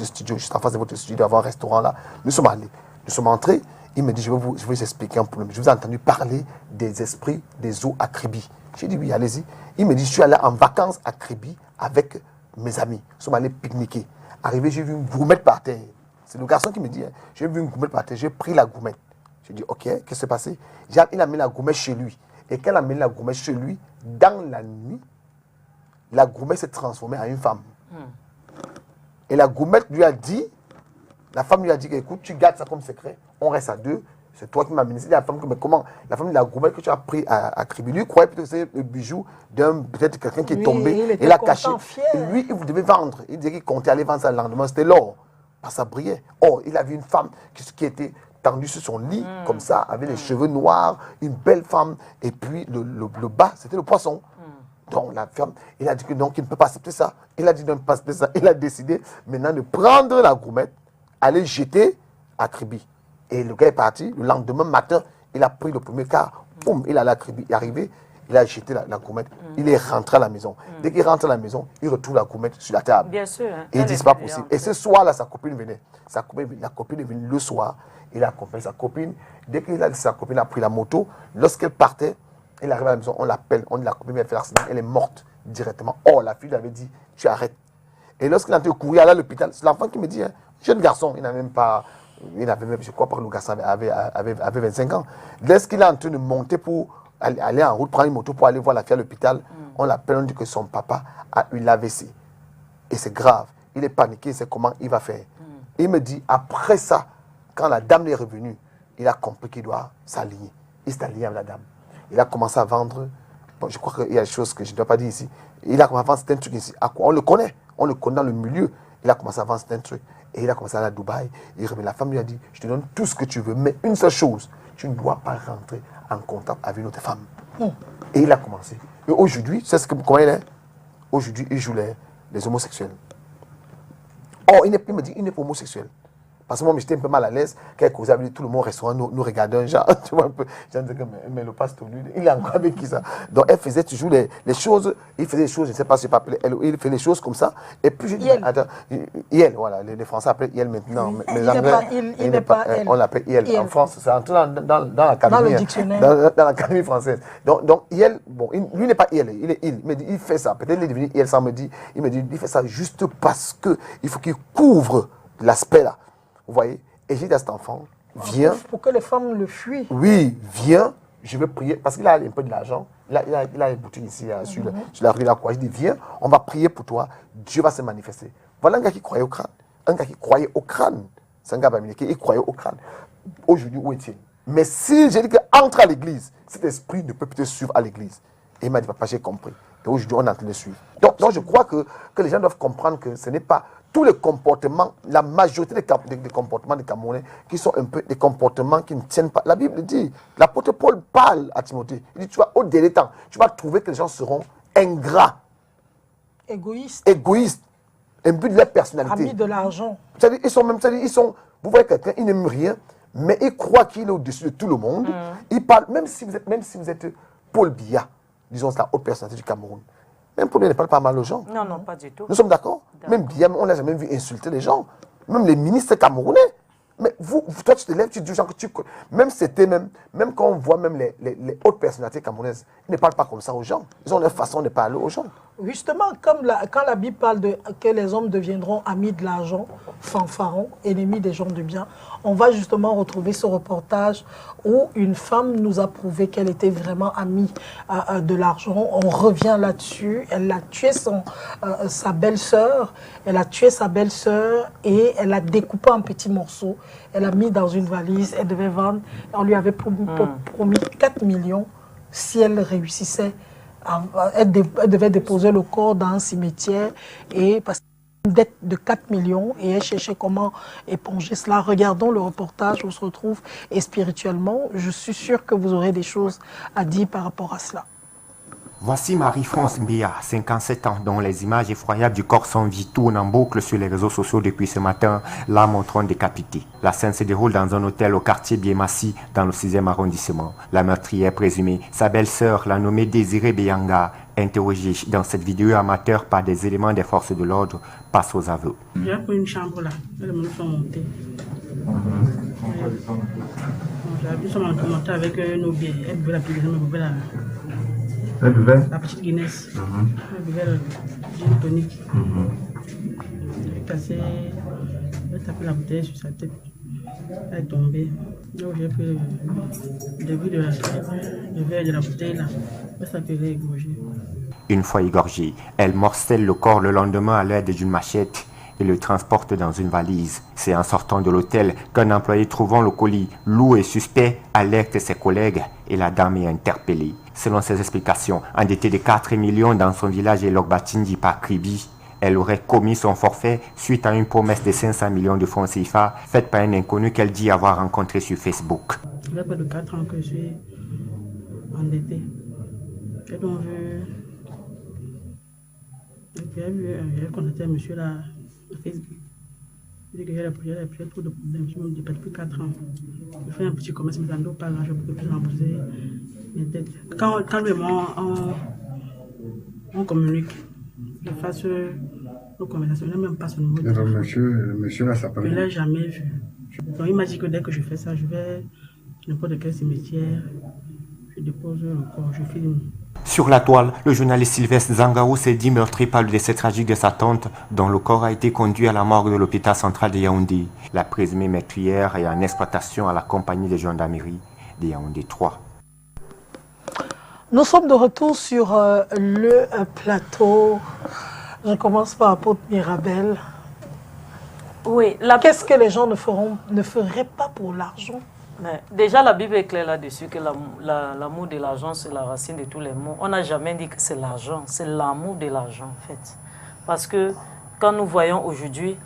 studio, juste en face de votre studio, d'avoir un restaurant là. Nous sommes allés. Nous sommes entrés. Il me dit, je vais vous expliquer un problème. Je vous ai entendu parler des esprits des eaux à Kribi. J'ai dit oui, allez-y. Il me dit, je suis allé en vacances à Kribi avec mes amis. Nous sommes allés pique-niquer. Arrivé, j'ai vu une gourmette par terre. C'est le garçon qui me dit, j'ai vu une gourmette par terre, j'ai pris la gourmette. J'ai dit, ok, qu'est-ce qui s'est passé? Il a mis la gourmette chez lui. Et quand il a mis la gourmette chez lui, dans la nuit, la gourmette s'est transformée en une femme. Et la gourmette lui a dit, la femme lui a dit, écoute, tu gardes ça comme secret, on reste à deux, c'est toi qui m'as amené. La femme, mais comment? La femme de la gourmette que tu as pris à Kribi, lui croyait plutôt que c'est le bijou d'un peut-être quelqu'un qui est tombé et l'a caché. Et lui, il devait vendre. Il disait qu'il comptait aller vendre ça le lendemain. C'était l'or. Parce que ça brillait. Or, il a vu une femme qui était tendue sur son lit, comme ça, avec les cheveux noirs, une belle femme. Et puis, le bas, c'était le poisson. Donc, la femme, il a dit que non, qu'il ne peut pas accepter ça. Il a dit de ne pas accepter ça. Il a décidé maintenant de prendre la gourmette, aller jeter à Kribi. Et le gars est parti. Le lendemain matin, il a pris le premier car. Boum, il allait à Kribi. Il est arrivé, il a jeté la gourmette. Il est rentré à la maison. Dès qu'il rentre à la maison, il retrouve la gourmette sur la table. Bien sûr. Hein. Et il dit, c'est pas possible. Et ce soir-là, sa copine venait. La copine est venue le soir. Il a accompagné sa copine. Dès que sa copine a pris la moto, lorsqu'elle partait, elle arrive à la maison, on l'appelle, on dit la copine vient faire l'accident, elle est morte directement. Oh, la fille lui avait dit, tu arrêtes. Et lorsqu'il a été courir à l'hôpital, c'est l'enfant qui me dit, hein, jeune garçon, il n'avait même, je crois pas que le garçon avait 25 ans. Lorsqu'il est en train de monter pour aller en route, prendre une moto pour aller voir la fille à l'hôpital, on l'appelle, on dit que son papa a eu l'AVC. Et c'est grave. Il est paniqué, il sait comment il va faire. Il me dit, après ça, quand la dame est revenue, il a compris qu'il doit s'aligner. Il s'est aligné avec la dame. Il a commencé à vendre. Bon, je crois qu'il y a des choses que je ne dois pas dire ici. Il a commencé à vendre certains trucs ici. À quoi? On le connaît dans le milieu. Il a commencé à vendre certains trucs. Et il a commencé à aller à Dubaï. Il revient. La femme lui a dit, je te donne tout ce que tu veux, mais une seule chose, tu ne dois pas rentrer en contact avec une autre femme. Et il a commencé. Et aujourd'hui, c'est comment il est? Aujourd'hui, il joue les homosexuels. Oh, il me dit, il n'est pas homosexuel. Parce que moi, j'étais un peu mal à l'aise. Quand il causait avec lui, tout le monde au restaurant nous regardait un genre. Tu vois un peu. J'ai dit, mais le pasteur, lui, il est encore avec qui ça? Donc, elle faisait toujours les choses. Il faisait des choses, je ne sais pas si je peux appeler elle. Il fait les choses comme ça. Et puis, je dis, attends, Yel, voilà. Les Français appellent Yel maintenant. Les Anglais, il n'est pas elle. On l'appelle Yel. En France, c'est entré dans l'académie. Dans le dictionnaire. Dans l'académie française. Donc, Yel, bon, lui n'est pas Yel, il est il. Mais il fait ça. Peut-être il est devenu Yel, ça me dit. Il me dit, il fait ça juste parce qu'il faut qu'il couvre l'aspect là. Vous voyez? Et j'ai dit à cet enfant, viens. Pour que les femmes le fuient. Oui, viens, je vais prier. Parce qu'il a un peu de l'argent. Il a une boutique ici sur la rue Lacroix. Je dis, viens, on va prier pour toi. Dieu va se manifester. Voilà un gars qui croyait au crâne. Un gars qui croyait au crâne. C'est un gars américain qui croyait au crâne. Aujourd'hui, où est-il? Mais si j'ai dit qu'entre à l'église, cet esprit ne peut plus te suivre à l'église. Et il m'a dit, papa, j'ai compris. Et aujourd'hui, on est en train de le suivre. Donc je crois que les gens doivent comprendre que ce n'est pas tous les comportements, la majorité des comportements des Camerounais qui sont un peu des comportements qui ne tiennent pas. La Bible dit, l'apôtre Paul parle à Timothée. Il dit, tu vas au dernier temps, tu vas trouver que les gens seront ingrats. Égoïstes. Un but de leur personnalité. Amis de l'argent. C'est-à-dire, vous voyez quelqu'un, il n'aime rien, mais il croit qu'il est au-dessus de tout le monde. Il parle, même si vous êtes Paul Biya, disons, c'est la haute personnalité du Cameroun. Même Paul Biya ne parle pas mal aux gens. Non, non, pas du tout. Nous sommes d'accord? Même Biya, on n'a jamais vu insulter les gens. Même les ministres camerounais. Mais toi, tu te lèves, tu dis aux gens que tu connais. Même quand on voit même les hautes personnalités camerounaises, ils ne parlent pas comme ça aux gens. Ils ont leur façon de parler aux gens. Justement, quand la Bible parle que les hommes deviendront amis de l'argent, fanfarons, ennemis des gens de bien, on va justement retrouver ce reportage où une femme nous a prouvé qu'elle était vraiment amie de l'argent. On revient là-dessus. Elle a tué sa belle-sœur. Elle a tué sa belle-sœur et elle l'a découpé en petits morceaux. Elle l'a mis dans une valise. Elle devait vendre. On lui avait promis 4 millions si elle réussissait. Elle devait déposer le corps dans un cimetière et parce une dette de 4 millions et elle cherchait comment éponger cela. Regardons le reportage, on se retrouve et spirituellement, je suis sûre que vous aurez des choses à dire par rapport à cela. Voici Marie-France Mbia, 57 ans, dont les images effroyables du corps sans vie tournent en boucle sur les réseaux sociaux depuis ce matin, la montrant décapitée. La scène se déroule dans un hôtel au quartier Biémassi, dans le 6e arrondissement. La meurtrière présumée, sa belle-sœur, la nommée Désirée Beyanga, interrogée dans cette vidéo amateur par des éléments des forces de l'ordre, passe aux aveux. J'ai pris une chambre là, elles me font monter. J'ai monté avec nos biens, elles buvaient la plus grande, elle buvait la petite Guinness. Elle buvait le gin tonic. Elle est cassée. Elle a tapé la bouteille sur sa tête. Elle est tombée. Donc j'ai pris le début de le verre de la bouteille là. Elle s'appelait égorgée. Une fois égorgée, elle morcelle le corps le lendemain à l'aide d'une machette et le transporte dans une valise. C'est en sortant de l'hôtel qu'un employé trouvant le colis lourd et suspect alerte ses collègues et la dame est interpellée. Selon ses explications, endettée de 4 millions dans son village Elokbatindi par Kribi, elle aurait commis son forfait suite à une promesse de 500 millions de francs CFA faite par un inconnu qu'elle dit avoir rencontré sur Facebook. Il y a près de 4 ans que je suis endettée. Et donc, j'ai contacté un monsieur là, sur Facebook. Il dit que j'ai trop de problèmes, je me dépêche depuis 4 ans. Je fais un petit commerce, mais ça ne doit pas là, je ne peux plus rembourser mes dettes. Quand lui et moi, on communique, je fasse nos conversations, il n'a même pas son numéro. Le monsieur là s'appelle. Je ne l'ai jamais vu. Donc il m'a dit que dès que je fais ça, je vais n'importe quel cimetière, je dépose le corps, je filme. Sur la toile, le journaliste Sylvestre Zangaou s'est dit meurtri par le décès tragique de sa tante, dont le corps a été conduit à la morgue de l'hôpital central de Yaoundé. La présumée meurtrière est en exploitation à la compagnie de gendarmerie de Yaoundé 3. Nous sommes de retour sur le plateau. Je commence par apôtre Mirabel. Oui, qu'est-ce que les gens ne feraient pas pour l'argent? Déjà, la Bible est claire là-dessus que l'amour de l'argent, c'est la racine de tous les maux. On n'a jamais dit que c'est l'argent, c'est l'amour de l'argent, en fait. Parce que quand nous voyons aujourd'hui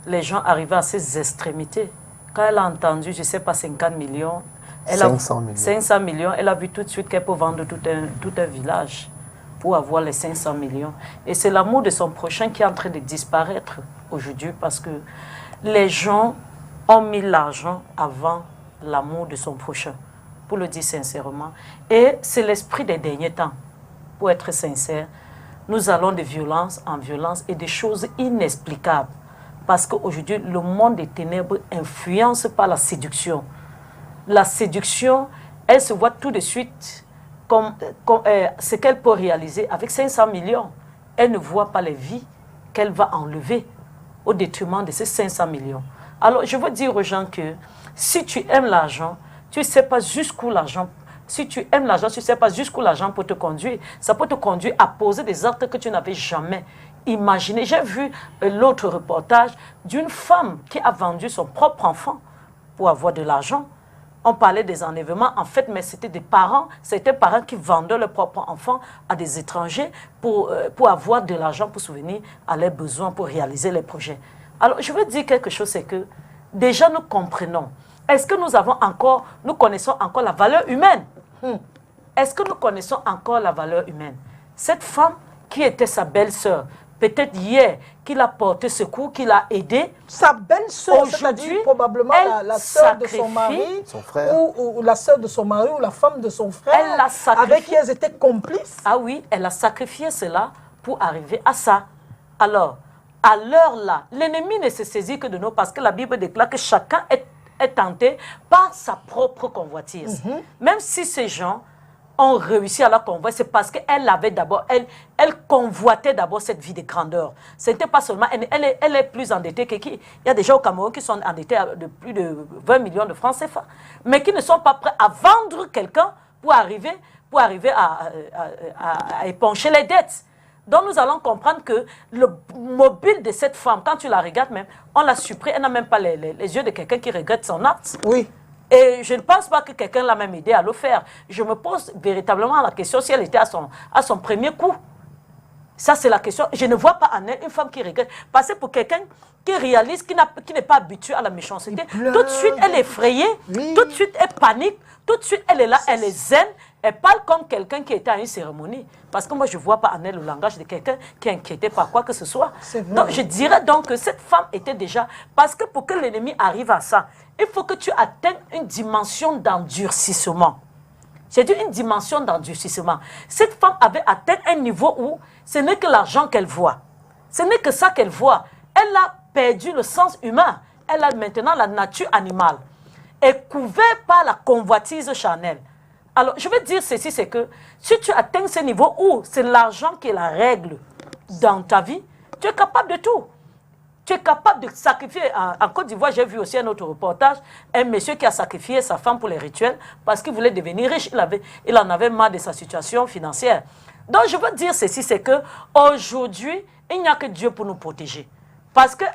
les gens arriver à ces extrémités, quand elle a entendu, je ne sais pas, 50 millions, 500 millions, elle a vu tout de suite qu'elle peut vendre tout un village pour avoir les 500 millions. Et c'est l'amour de son prochain qui est en train de disparaître aujourd'hui parce que les gens ont mis l'argent avant l'amour de son prochain, pour le dire sincèrement. Et c'est l'esprit des derniers temps. Pour être sincère, nous allons de violence en violence et des choses inexplicables. Parce qu'aujourd'hui, le monde des ténèbres influence par la séduction. La séduction, elle se voit tout de suite comme ce qu'elle peut réaliser avec 500 millions. Elle ne voit pas les vies qu'elle va enlever au détriment de ces 500 millions. Alors, je veux dire aux gens que si tu aimes l'argent, tu ne sais pas jusqu'où l'argent. Si tu aimes l'argent, tu ne sais pas jusqu'où l'argent peut te conduire. Ça peut te conduire à poser des actes que tu n'avais jamais imaginés. J'ai vu l'autre reportage d'une femme qui a vendu son propre enfant pour avoir de l'argent. On parlait des enlèvements, en fait, mais c'était des parents qui vendaient leur propre enfant à des étrangers pour avoir de l'argent pour souvenir à leurs besoins, pour réaliser les projets. Alors, je veux dire quelque chose, c'est que déjà nous comprenons. Est-ce que nous connaissons encore la valeur humaine? Est-ce que nous connaissons encore la valeur humaine? Cette femme qui était sa belle-sœur, peut-être hier, qui l'a porté secours, qui l'a aidé. Sa belle-sœur, c'est-à-dire probablement la sœur de son mari, son frère. Ou la sœur de son mari, ou la femme de son frère, avec qui elles étaient complices. Ah oui, elle a sacrifié cela pour arriver à ça. Alors, à l'heure là, l'ennemi ne se saisit que de nous parce que la Bible déclare que chacun est tenté par sa propre convoitise. Même si ces gens ont réussi à la convoiter, c'est parce qu'elle avait d'abord, elle convoitait d'abord cette vie de grandeur. Ce n'était pas seulement, elle est plus endettée que qui. Il y a des gens au Cameroun qui sont endettés de plus de 20 millions de francs CFA, mais qui ne sont pas prêts à vendre quelqu'un pour arriver à épancher les dettes. Donc nous allons comprendre que le mobile de cette femme, quand tu la regardes même, on l'a surpris, elle n'a même pas les yeux de quelqu'un qui regrette son acte. Oui. Et je ne pense pas que quelqu'un l'a même aidé à le faire. Je me pose véritablement la question si elle était à son premier coup. Ça, c'est la question. Je ne vois pas en elle une femme qui regrette. Parce que pour quelqu'un qui réalise, qui n'est pas habitué à la méchanceté, tout de suite, elle est effrayée, tout de suite, elle panique, tout de suite, elle est là, elle est zen. Elle parle comme quelqu'un qui était à une cérémonie. Parce que moi, je ne vois pas en elle le langage de quelqu'un qui est inquiété par quoi que ce soit. Donc, je dirais donc que cette femme était déjà... Parce que pour que l'ennemi arrive à ça, il faut que tu atteignes une dimension d'endurcissement. J'ai dit une dimension d'endurcissement. Cette femme avait atteint un niveau où ce n'est que l'argent qu'elle voit. Ce n'est que ça qu'elle voit. Elle a perdu le sens humain. Elle a maintenant la nature animale. Elle est couverte par la convoitise charnelle. Alors, je veux dire ceci, c'est que si tu atteins ce niveau où c'est l'argent qui est la règle dans ta vie, tu es capable de tout. Tu es capable de sacrifier. En Côte d'Ivoire, j'ai vu aussi un autre reportage, un monsieur qui a sacrifié sa femme pour les rituels parce qu'il voulait devenir riche. Il en avait marre de sa situation financière. Donc, je veux dire ceci, c'est que aujourd'hui, il n'y a que Dieu pour nous protéger. Parce qu'un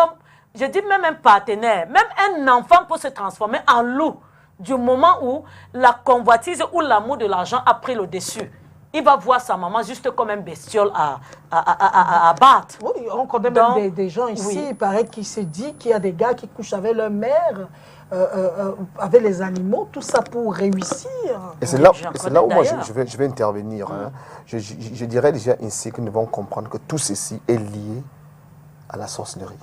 homme, je dis même un partenaire, même un enfant peut se transformer en loup du moment où la convoitise ou l'amour de l'argent a pris le dessus. Il va voir sa maman juste comme un bestiole à battre. Oui, on connaît même des gens ici, il paraît qu'il se dit qu'il y a des gars qui couchent avec leur mère, avec les animaux, tout ça pour réussir. Et c'est là où moi je vais intervenir. Hein. Je dirais déjà ici que nous devons comprendre que tout ceci est lié à la sorcellerie.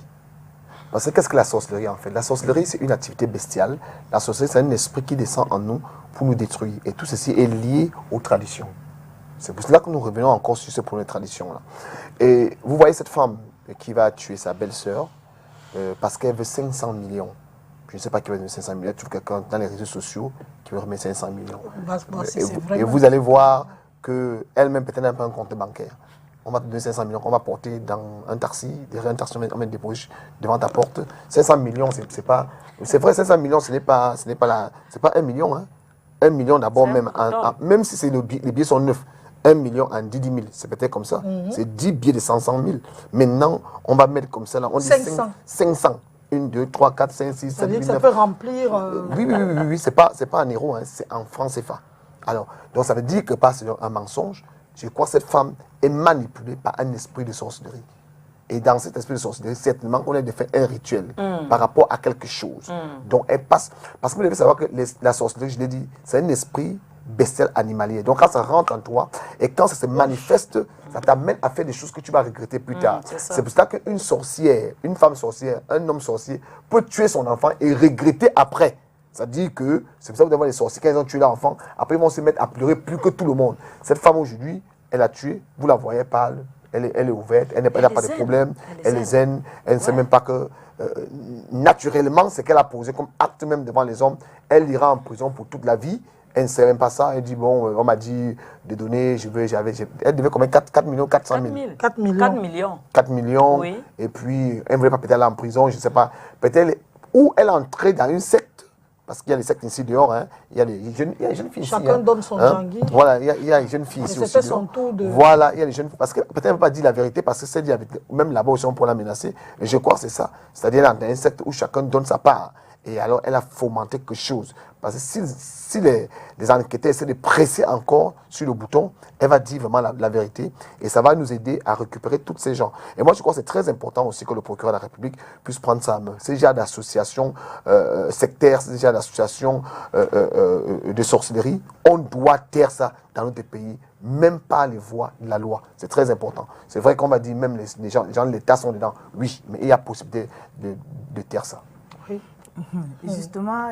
Parce que qu'est-ce que la sorcellerie en fait? La sorcellerie, c'est une activité bestiale. La sorcellerie, c'est un esprit qui descend en nous pour nous détruire. Et tout ceci est lié aux traditions. C'est pour cela que nous revenons encore sur ce problème de tradition-là. Et vous voyez cette femme qui va tuer sa belle-sœur parce qu'elle veut 500 millions. Je ne sais pas qui va donner 500 millions. Il y a toujours quelqu'un dans les réseaux sociaux qui veut remettre 500 millions. Et vous allez voir qu'elle-même peut-être n'a pas un compte bancaire. On va te donner 500 millions qu'on va porter dans un taxi, derrière un taxi, on va mettre des poches devant ta porte. 500 millions, c'est pas... C'est vrai, 500 millions, c'est pas 1 million. Hein. 1 million d'abord, même si les billets sont neufs. 1 million en 10 000, c'est peut-être comme ça. C'est 10 billets de 500 000. Maintenant, on va mettre comme ça, là, on dit 500. 1, 2, 3, 4, 5, 6, 7, 8, 9. Ça peut remplir... Oui, c'est pas en euros, hein, c'est en francs CFA. Alors, donc ça veut dire que par un mensonge, je crois que cette femme est manipulée par un esprit de sorcellerie. Et dans cet esprit de sorcellerie, certainement qu'on a fait un rituel par rapport à quelque chose. Donc elle passe... Parce que vous devez savoir que la sorcellerie, je l'ai dit, c'est un esprit bestial animalier. Donc quand ça rentre en toi et quand ça se manifeste, ça t'amène à faire des choses que tu vas regretter plus tard. C'est pour ça qu'une sorcière, une femme sorcière, un homme sorcier peut tuer son enfant et regretter après. C'est-à-dire que, c'est pour ça que vous avez les sorciers, quand ils ont tué l'enfant, après ils vont se mettre à pleurer plus que tout le monde. Cette femme aujourd'hui, elle a tué, vous la voyez pâle, elle est ouverte, elle n'a pas de problème, elle est zen, elle ne sait même pas que, naturellement, ce qu'elle a posé comme acte même devant les hommes, elle ira en prison pour toute la vie. Elle ne sait même pas ça. Elle dit, bon, on m'a dit de donner, elle devait combien 4 millions, 400 000. 4 millions. 4 millions. Oui. Et puis, elle ne voulait pas peut-être aller en prison, je ne sais pas. Peut-être, ou elle est entrée dans une secte, parce qu'il y a les sectes ici dehors, hein. Il y a des jeunes filles ici. Chacun donne son Tanguy. Voilà, il y a les jeunes filles ici aussi. Son tour de... Voilà, il y a les jeunes filles. Parce que peut-être elle ne veut pas dire la vérité, parce que c'est dit, même là-bas aussi, on pourrait la menacer. Et je crois que c'est ça. C'est-à-dire, elle est dans une secte où chacun donne sa part. Et alors, elle a fomenté quelque chose. Parce que si les enquêteurs essaient de presser encore sur le bouton, elle va dire vraiment la vérité. Et ça va nous aider à récupérer tous ces gens. Et moi, je crois que c'est très important aussi que le procureur de la République puisse prendre sa main. Ces genres d'associations sectaires, ces genres d'associations de sorcellerie, on doit taire ça dans notre pays, même pas les voies de la loi. C'est très important. C'est vrai qu'on va dire même les gens de l'État sont dedans. Oui, mais il y a possibilité de taire ça. Oui. Et justement,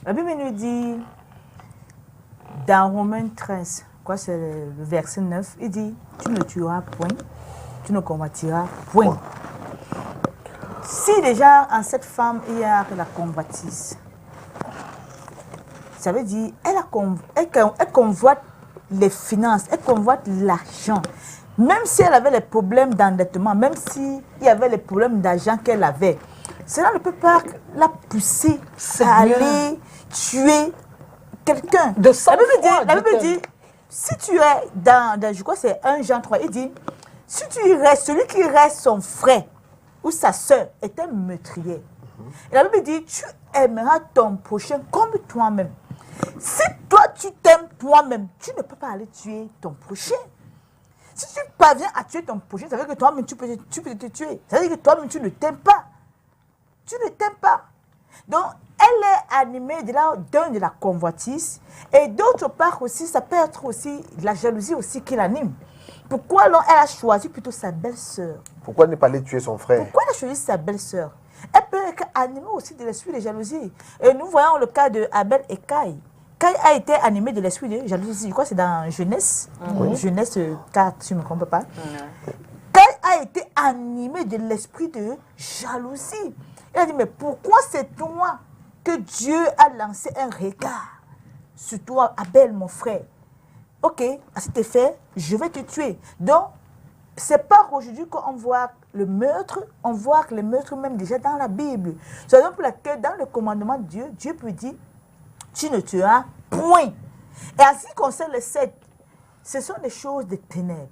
la Bible nous dit, dans Romains 13, c'est le verset 9, il dit, tu ne tueras point, tu ne convoiteras point. Si déjà en cette femme il y a la convoitise, ça veut dire elle convoite les finances, elle convoite l'argent. Même si elle avait les problèmes d'endettement, même s'il y avait les problèmes d'argent qu'elle avait, cela ne peut pas la pousser à aller tuer quelqu'un. La Bible dit, si tu es dans je crois que c'est 1 Jean 3, il dit, si tu restes, celui qui reste son frère ou sa soeur est un meurtrier. Et la Bible dit, tu aimeras ton prochain comme toi-même. Si toi tu t'aimes toi-même, tu ne peux pas aller tuer ton prochain. Si tu parviens à tuer ton prochain, ça veut dire que toi-même tu peux te tuer. Ça veut dire que toi-même tu ne t'aimes pas. Tu ne t'aimes pas. Donc, elle est animée de la convoitise. Et d'autre part aussi, ça peut être aussi la jalousie aussi qui l'anime. Pourquoi alors elle a choisi plutôt sa belle-sœur? Pourquoi ne pas aller tuer son frère? Pourquoi elle a choisi sa belle-sœur? Elle peut être animée aussi de l'esprit de jalousie. Et nous voyons le cas de Abel et Caïn. Caïn a été animé de l'esprit de jalousie. Je crois que c'est dans Genèse. Genèse 4, si je ne me trompe pas. Caïn a été animé de l'esprit de jalousie. Il a dit, mais pourquoi c'est toi que Dieu a lancé un regard sur toi, Abel, mon frère? Ok, à cet effet, je vais te tuer. Donc, c'est pas aujourd'hui qu'on voit le meurtre, on voit les meurtres même déjà dans la Bible. C'est la raison pour laquelle, dans le commandement de Dieu, Dieu peut dire, tu ne tueras point. Et en ce qui concerne les 7, ce sont des choses de ténèbres.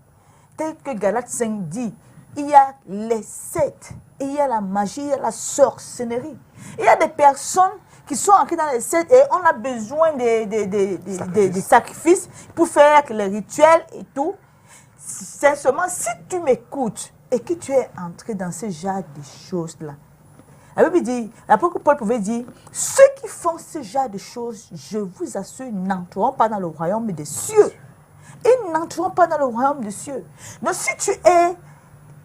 Tel que Galates 5 dit, il y a les sectes, il y a la magie, il y a la sorcellerie. Il y a des personnes qui sont entrées dans les sectes et on a besoin des sacrifices pour faire les rituels et tout. Sincèrement, si tu m'écoutes et que tu es entré dans ce genre de choses-là, la Bible dit, l'apôtre Paul pouvait dire, ceux qui font ce genre de choses, je vous assure, n'entreront pas dans le royaume des cieux. Ils n'entreront pas dans le royaume des cieux. Donc si tu es,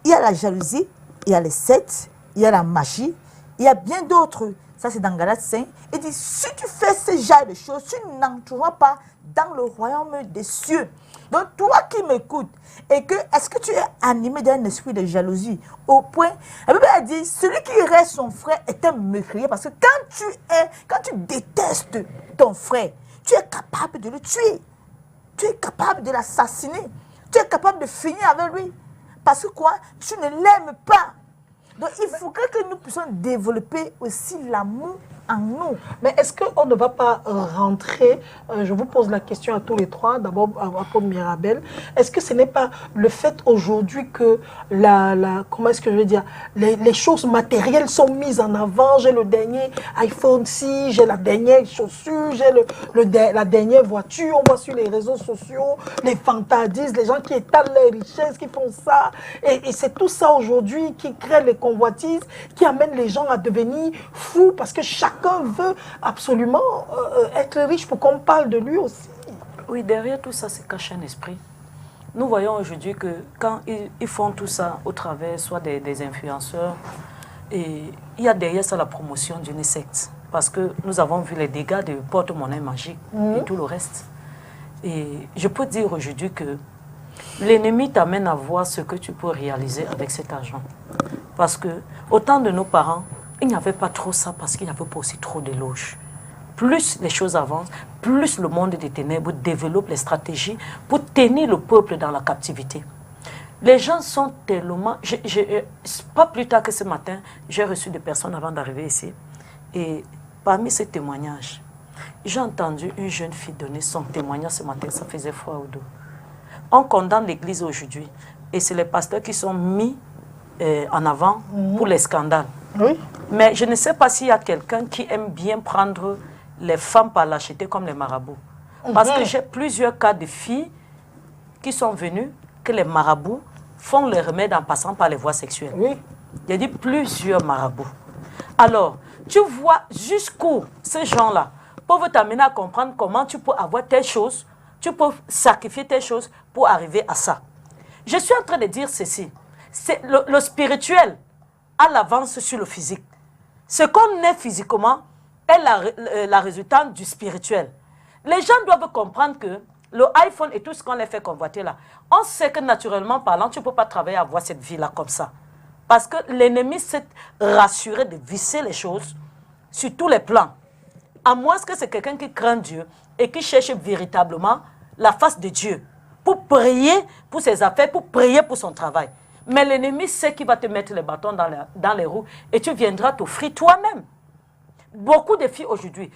il y a la jalousie, il y a les sectes, il y a la magie, il y a bien d'autres. Ça c'est dans Galates 5. Il dit, si tu fais ce genre de choses, tu n'entreras pas dans le royaume des cieux. Donc toi qui m'écoutes, et que est-ce que tu es animé d'un esprit de jalousie au point, la Bible a dit, celui qui reste son frère est un meurtrier, parce que quand tu détestes ton frère, tu es capable de le tuer, tu es capable de l'assassiner, tu es capable de finir avec lui, parce que quoi, tu ne l'aimes pas. Donc il faudrait que nous puissions développer aussi l'amour en nous. Mais est-ce qu'on ne va pas rentrer, je vous pose la question à tous les trois, d'abord à Paul Mirabel, est-ce que ce n'est pas le fait aujourd'hui que comment est-ce que je veux dire, les choses matérielles sont mises en avant, j'ai le dernier iPhone 6, j'ai la dernière chaussure, j'ai la dernière voiture, on voit sur les réseaux sociaux, les fantadistes, les gens qui étalent leurs richesses, qui font ça, et c'est tout ça aujourd'hui qui crée les convoitises, qui amène les gens à devenir fous, parce que chacun veut absolument être riche pour qu'on parle de lui aussi. Oui, derrière tout ça se cache un esprit. Nous voyons aujourd'hui que quand ils font tout ça au travers soit des influenceurs, et il y a derrière ça la promotion d'une secte. Parce que nous avons vu les dégâts de porte-monnaie magique et tout le reste. Et je peux dire aujourd'hui que l'ennemi t'amène à voir ce que tu peux réaliser avec cet argent. Parce que autant de nos parents, il n'y avait pas trop ça parce qu'il n'y avait pas aussi trop d'éloges. Plus les choses avancent, plus le monde des ténèbres développe les stratégies pour tenir le peuple dans la captivité. Les gens sont tellement... pas plus tard que ce matin, j'ai reçu des personnes avant d'arriver ici. Et parmi ces témoignages, j'ai entendu une jeune fille donner son témoignage ce matin, ça faisait froid au dos. On condamne l'Église aujourd'hui et c'est les pasteurs qui sont mis en avant pour les scandales. Oui. Mais je ne sais pas s'il y a quelqu'un qui aime bien prendre les femmes par l'acheter comme les marabouts. Parce que j'ai plusieurs cas de filles qui sont venues, que les marabouts font les remèdes en passant par les voies sexuelles. Oui. Il y a dit plusieurs marabouts. Alors, tu vois jusqu'où ces gens-là peuvent t'amener à comprendre comment tu peux avoir telle chose, tu peux sacrifier telle chose pour arriver à ça. Je suis en train de dire ceci. C'est le spirituel à l'avance sur le physique. Ce qu'on est physiquement est la résultante du spirituel. Les gens doivent comprendre que le iPhone et tout ce qu'on les fait convoiter là, on sait que naturellement parlant, tu ne peux pas travailler à avoir cette vie-là comme ça. Parce que l'ennemi s'est rassuré de visser les choses sur tous les plans. À moins que c'est quelqu'un qui craint Dieu et qui cherche véritablement la face de Dieu pour prier pour ses affaires, pour prier pour son travail. Mais l'ennemi sait qu'il va te mettre les bâtons dans les roues et tu viendras t'offrir toi-même. Beaucoup de filles aujourd'hui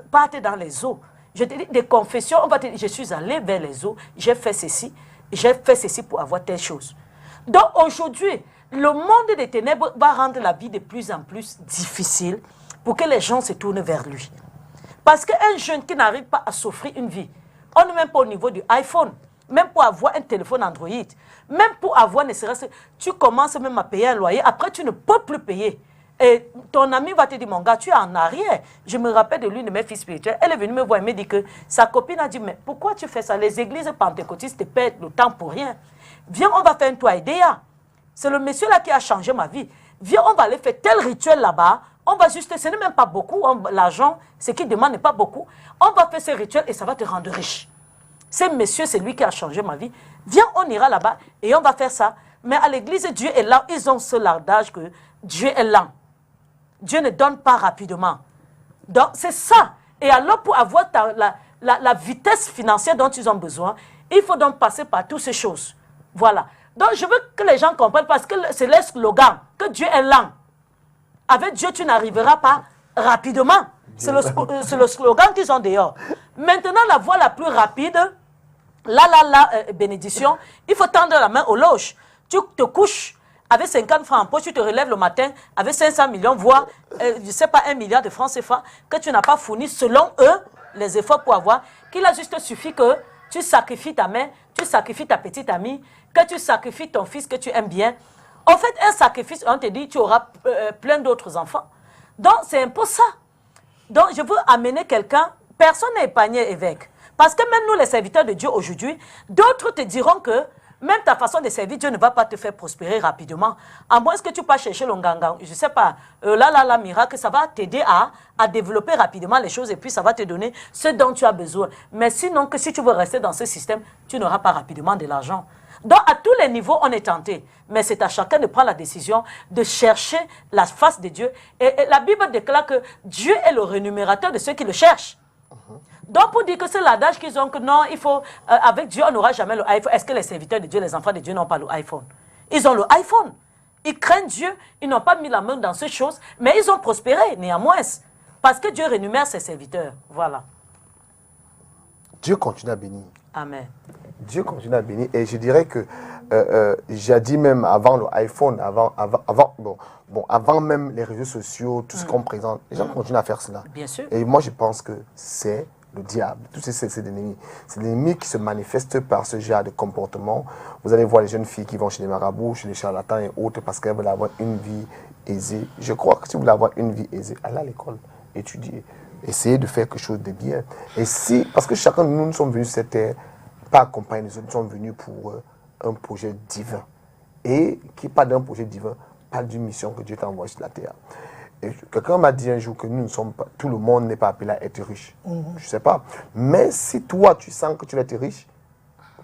partent dans les eaux. Je te dis des confessions, on va te dire, je suis allée vers les eaux, j'ai fait ceci pour avoir telle chose. Donc aujourd'hui, le monde des ténèbres va rendre la vie de plus en plus difficile pour que les gens se tournent vers lui. Parce qu'un jeune qui n'arrive pas à s'offrir une vie, on n'est même pas au niveau du iPhone, même pour avoir un téléphone Android, même pour avoir, ne serait-ce, tu commences même à payer un loyer, après tu ne peux plus payer. Et ton ami va te dire, mon gars, tu es en arrière. Je me rappelle de l'une de mes filles spirituelles, elle est venue me voir et me dit que sa copine a dit, mais pourquoi tu fais ça? Les églises pentecôtistes te perdent le temps pour rien. Viens, on va faire un toit idéal. C'est le monsieur là qui a changé ma vie. Viens, on va aller faire tel rituel là-bas. On va juste, ce n'est même pas beaucoup, l'argent, ce qu'il demande n'est pas beaucoup. On va faire ce rituel et ça va te rendre riche. Ce monsieur, c'est lui qui a changé ma vie. Viens, on ira là-bas et on va faire ça. Mais à l'église, Dieu est là. Ils ont ce lardage que Dieu est lent. Dieu ne donne pas rapidement. Donc, c'est ça. Et alors, pour avoir la vitesse financière dont ils ont besoin, il faut donc passer par toutes ces choses. Voilà. Donc, je veux que les gens comprennent parce que c'est le slogan, que Dieu est lent. Avec Dieu, tu n'arriveras pas rapidement. C'est le slogan qu'ils ont dehors. Maintenant, la voie la plus rapide, bénédiction, il faut tendre la main aux loges. Tu te couches avec 50 francs en poche, tu te relèves le matin avec 500 millions, voire, je ne sais pas, 1 milliard de francs CFA, que tu n'as pas fourni selon eux les efforts pour avoir, qu'il a juste suffi que tu sacrifies ta mère, tu sacrifies ta petite amie, que tu sacrifies ton fils que tu aimes bien. En fait, un sacrifice, on te dit, tu auras plein d'autres enfants. Donc, c'est un peu ça. Donc, je veux amener quelqu'un, personne n'est épargné, évêque. Parce que même nous, les serviteurs de Dieu aujourd'hui, d'autres te diront que même ta façon de servir, Dieu ne va pas te faire prospérer rapidement. À moins que tu passes chercher le nganga, je ne sais pas, miracle, ça va t'aider à développer rapidement les choses et puis ça va te donner ce dont tu as besoin. Mais sinon, que si tu veux rester dans ce système, tu n'auras pas rapidement de l'argent. Donc, à tous les niveaux, on est tenté. Mais c'est à chacun de prendre la décision de chercher la face de Dieu. Et la Bible déclare que Dieu est le rémunérateur de ceux qui le cherchent. Donc, pour dire que c'est l'adage qu'ils ont que non, il faut, avec Dieu, on n'aura jamais le iPhone. Est-ce que les serviteurs de Dieu, les enfants de Dieu n'ont pas le iPhone? Ils ont le iPhone. Ils craignent Dieu. Ils n'ont pas mis la main dans ces choses, mais ils ont prospéré, néanmoins. Parce que Dieu rémunère ses serviteurs. Voilà. Dieu continue à bénir. Amen. Dieu continue à bénir. Et je dirais que j'ai dit même avant le iPhone, avant même les réseaux sociaux, tout ce qu'on présente, les gens continuent à faire cela. Bien sûr. Et moi, je pense que c'est le diable. Tous c'est l'ennemi. C'est l'ennemi qui se manifeste par ce genre de comportement. Vous allez voir les jeunes filles qui vont chez les marabouts, chez les charlatans et autres parce qu'elles veulent avoir une vie aisée. Je crois que si vous voulez avoir une vie aisée, allez à l'école, étudiez, essayez de faire quelque chose de bien. Et si, parce que chacun de nous sommes venus sur cette terre, pas accompagner les autres, nous sommes venus pour un projet divin. Et qui parle d'un projet divin, parle d'une mission que Dieu t'a envoyée sur la terre. Et quelqu'un m'a dit un jour que nous ne sommes pas, tout le monde n'est pas appelé à être riche. Je ne sais pas. Mais si toi, tu sens que tu vas être riche,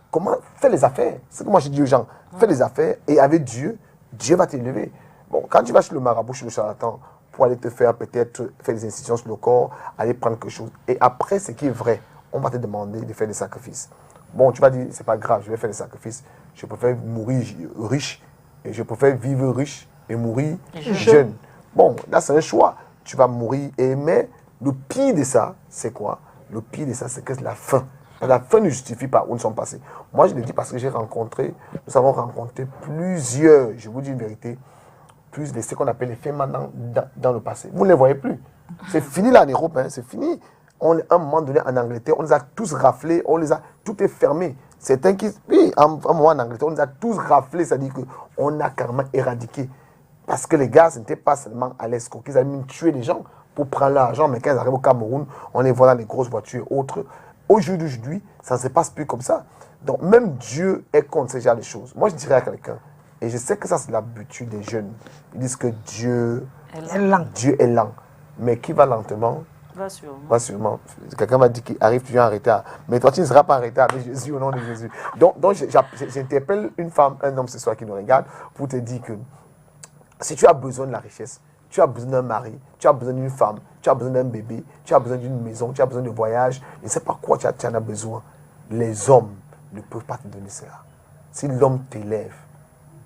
comment fais les affaires? C'est que moi je dis aux gens, fais les affaires et avec Dieu, Dieu va t'élever. Bon, quand tu vas chez le marabout, chez le charlatan, pour aller te faire peut-être faire des incisions sur le corps, aller prendre quelque chose. Et après, ce qui est vrai, on va te demander de faire des sacrifices. Bon, tu vas dire, c'est pas grave, je vais faire des sacrifices. Je préfère mourir riche et je préfère vivre riche et mourir jeune. Bon, là, c'est un choix. Tu vas mourir. Mais le pire de ça, c'est quoi? Le pire de ça, c'est que c'est la fin. La fin ne justifie pas où nous sommes passés. Moi, je le dis parce que nous avons rencontré plusieurs, je vous dis une vérité, plus de ce qu'on appelle les faits maintenant dans le passé. Vous ne les voyez plus. C'est fini là en Europe, hein, c'est fini. À un moment donné, en Angleterre, on les a tous raflés, tout est fermé. Certains qui, oui, à un moment en Angleterre, on les a tous raflés, c'est-à-dire qu'on a carrément éradiqué. Parce que les gars, ce n'était pas seulement à l'escroc, ils avaient même tué les gens pour prendre l'argent, mais quand ils arrivent au Cameroun, on les voit dans les grosses voitures et autres. Aujourd'hui, ça ne se passe plus comme ça. Donc, même Dieu est contre ce genre de choses. Moi, je dirais à quelqu'un, et je sais que ça, c'est l'habitude des jeunes, ils disent que Dieu est lent. Mais qui va lentement, va sûrement. Quelqu'un m'a dit qu'il arrive, tu viens en retard. Mais toi, tu ne seras pas en retard avec Jésus au nom de Jésus. Donc j'interpelle une femme, un homme ce soir qui nous regarde pour te dire que si tu as besoin de la richesse, tu as besoin d'un mari, tu as besoin d'une femme, tu as besoin d'un bébé, tu as besoin d'une maison, tu as besoin de voyage, je ne sais pas quoi tu en as besoin. Les hommes ne peuvent pas te donner cela. Si l'homme t'élève,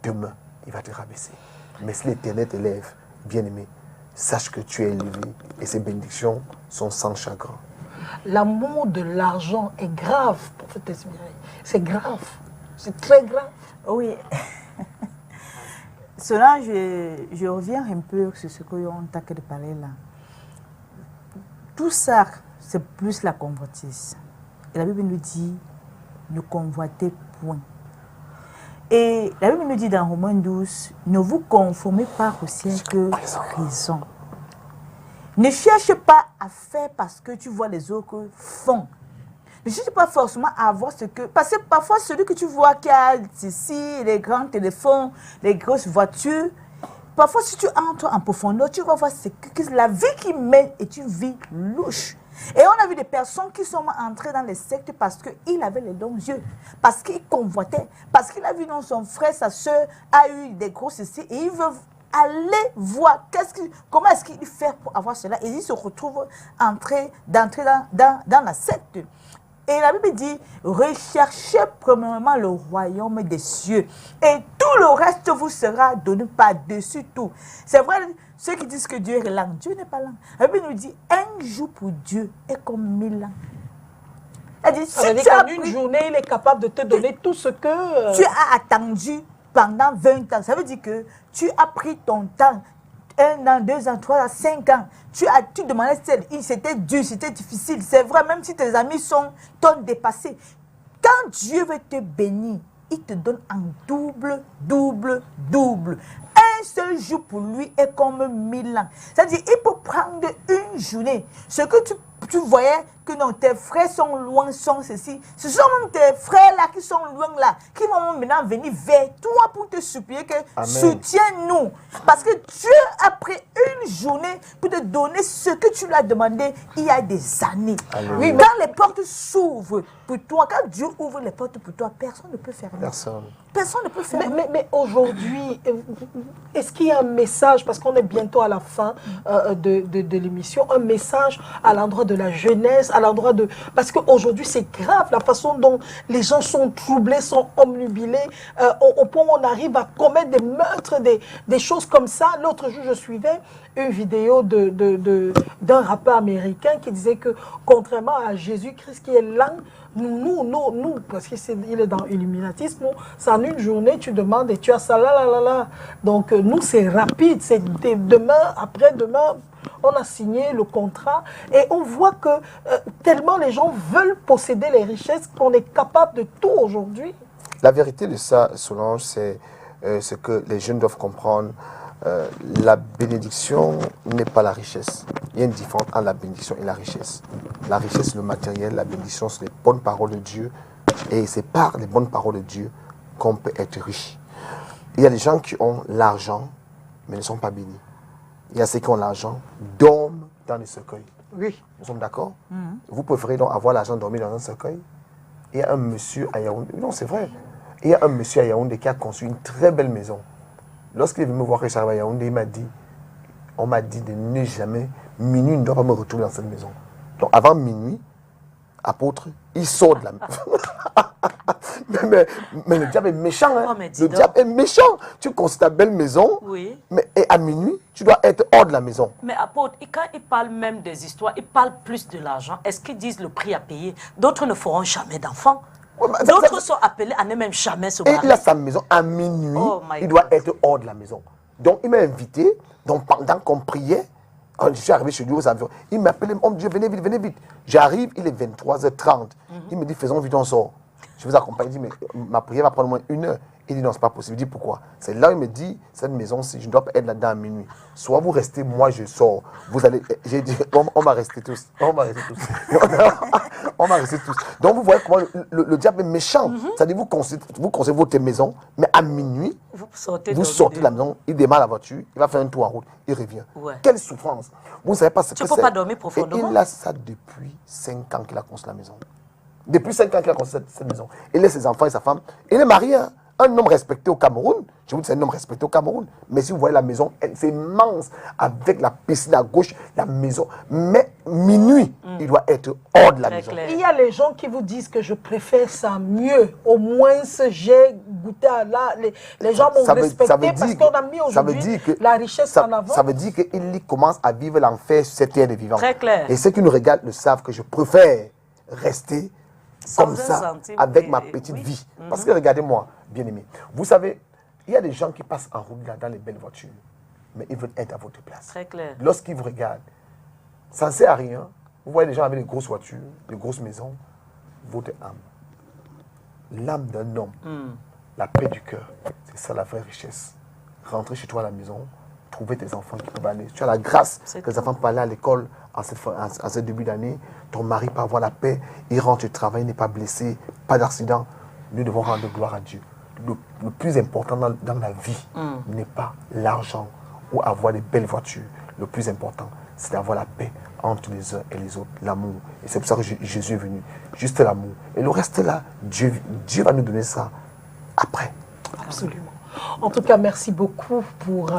demain, il va te rabaisser. Mais si l'Éternel t'élève, bien-aimé, sache que tu es élevé et ces bénédictions sont sans chagrin. L'amour de l'argent est grave, prophète Esmirai. C'est grave. C'est très grave. Oui. Cela, je reviens un peu sur ce qu'on t'a de parler là. Tout ça, c'est plus la convoitise. Et la Bible nous dit, ne convoitez point. Et la Bible nous dit dans Romains 12, ne vous conformez pas au siècle présent. Ne cherche pas à faire parce que tu vois les autres font. Ne cherche pas forcément à avoir ce que... Parce que parfois, celui que tu vois qui a ici, les grands téléphones, les grosses voitures, parfois si tu entres en profondeur, tu vas voir que la vie qu'il mène est une vie louche. Et on a vu des personnes qui sont entrées dans les sectes parce qu'il avait les longs yeux, parce qu'il convoitait, parce qu'il a vu dans son frère, sa soeur a eu des grosses ici et il veut aller voir comment est-ce qu'il fait pour avoir cela. Et il se retrouve d'entrer dans la secte. Et la Bible dit, recherchez premièrement le royaume des cieux et tout le reste vous sera donné par-dessus tout. C'est vrai, ceux qui disent que Dieu est lent, Dieu n'est pas lent. La Bible nous dit, un jour pour Dieu est comme 1000 ans. Elle dit, si tu as une journée, il est capable de te donner tout ce que... Tu as attendu pendant 20 ans. Ça veut dire que tu as pris ton temps, 1 an, 2 ans, 3 ans, 5 ans. Tu demandais, c'était dur, c'était difficile. C'est vrai, même si tes amis t'ont dépassé. Quand Dieu veut te bénir, il te donne en double, double, double. Un seul jour pour lui est comme 1000 ans. C'est-à-dire, il peut prendre une journée. Ce que tu voyais que non, tes frères sont loin, sont ceci. Ce sont même tes frères là qui sont loin là, qui vont maintenant venir vers toi pour te supplier que soutiens-nous. Parce que Dieu a pris une journée pour te donner ce que tu lui as demandé il y a des années. Oui, quand les portes s'ouvrent pour toi, quand Dieu ouvre les portes pour toi, personne ne peut fermer. Personne ne peut fermer. Mais aujourd'hui, est-ce qu'il y a un message, parce qu'on est bientôt à la fin de l'émission, un message à l'endroit de la jeunesse, à l'endroit de... Parce qu'aujourd'hui, c'est grave la façon dont les gens sont troublés, sont omnubilés, au point où on arrive à commettre des meurtres, des choses comme ça. L'autre jour, je suivais une vidéo d'un rappeur américain qui disait que, contrairement à Jésus-Christ qui est lent, nous, parce qu'il est dans l'illuminatisme, c'est en une journée, tu demandes et tu as ça, là. Donc, nous, c'est rapide, c'est demain, après-demain, on a signé le contrat et on voit que tellement les gens veulent posséder les richesses qu'on est capable de tout aujourd'hui. La vérité de ça, Solange, c'est ce que les jeunes doivent comprendre. La bénédiction n'est pas la richesse. Il y a une différence entre la bénédiction et la richesse. La richesse, le matériel, la bénédiction, c'est les bonnes paroles de Dieu. Et c'est par les bonnes paroles de Dieu qu'on peut être riche. Il y a des gens qui ont l'argent, mais ne sont pas bénis. Il y a ceux qui ont l'argent, dorment dans les cercueils. Oui. Nous sommes d'accord? Vous préférez donc avoir l'argent dormir dans un cercueil? Il y a un monsieur à Yaoundé, non c'est vrai, il y a un monsieur à Yaoundé qui a construit une très belle maison. Lorsqu'il est venu me voir que j'arrive à Yaoundé, on m'a dit de ne jamais, minuit ne doit pas me retrouver dans cette maison. Donc avant minuit, apôtre, il sort de la maison. mais le diable est méchant. Hein? Le diable est méchant. Tu construis ta belle maison, et à minuit, tu dois être hors de la maison. Mais apôtre, quand ils parlent même des histoires, ils parlent plus de l'argent. Est-ce qu'ils disent le prix à payer? D'autres ne feront jamais d'enfants. D'autres sont appelés à ne même jamais se marier. Et il a sa maison à minuit, il doit être hors de la maison. Donc il m'a invité, donc pendant qu'on priait, quand je suis arrivé chez lui aux environs, il m'a appelé, oh Dieu, venez vite. J'arrive, il est 23h30. Il me dit, faisons vite, on sort. Je vous accompagne, il dit, mais ma prière va prendre au moins 1 heure. Il dit, non, c'est pas possible. Il dit, pourquoi? C'est là où il me dit, cette maison-ci, je ne dois pas être là-dedans à minuit. Soit vous restez, moi je sors. Vous allez, j'ai dit, on va rester tous. On va rester tous. Donc vous voyez comment le diable est méchant. C'est-à-dire, vous construisez votre maison, mais à minuit, vous sortez de la maison, il démarre la voiture, il va faire un tour en route, il revient. Quelle souffrance. Vous ne savez pas ce que c'est. Tu ne peux pas dormir profondément. Et il a ça depuis 5 ans qu'il a construit la maison. Depuis 5 ans qu'il a construit cette maison. Il a ses enfants et sa femme. Il est marié, hein. Un homme respecté au Cameroun, je vous dis c'est un homme respecté au Cameroun, mais si vous voyez la maison, c'est immense, avec la piscine à gauche, la maison, mais minuit, il doit être hors de la maison. Il y a les gens qui vous disent que je préfère ça mieux, au moins j'ai goûté à là, les gens m'ont respecté parce qu'on a mis aujourd'hui la richesse en avant. Ça veut dire qu'il commence à vivre l'enfer sur cette terre de vivants. Très clair. Et ceux qui nous regardent le savent que je préfère rester comme ça, avec ma petite vie. Parce que regardez-moi, bien-aimé, vous savez, il y a des gens qui passent en route là, dans les belles voitures, mais ils veulent être à votre place. Très clair. Lorsqu'ils vous regardent, ça ne sert à rien. Vous voyez des gens avec des grosses voitures, des grosses maisons, votre âme. L'âme d'un homme, la paix du cœur, c'est ça la vraie richesse. Rentrer chez toi à la maison, trouver tes enfants qui peuvent aller. Tu as la grâce que les enfants peuvent aller à l'école en ce début d'année. Ton mari peut avoir la paix, il rentre du travail, il n'est pas blessé, pas d'accident. Nous devons rendre gloire à Dieu. Le plus important dans la vie n'est pas l'argent ou avoir des belles voitures. Le plus important, c'est d'avoir la paix entre les uns et les autres, l'amour. Et c'est pour ça que Jésus est venu. Juste l'amour. Et le reste là, Dieu va nous donner ça après. Absolument. En tout cas, merci beaucoup pour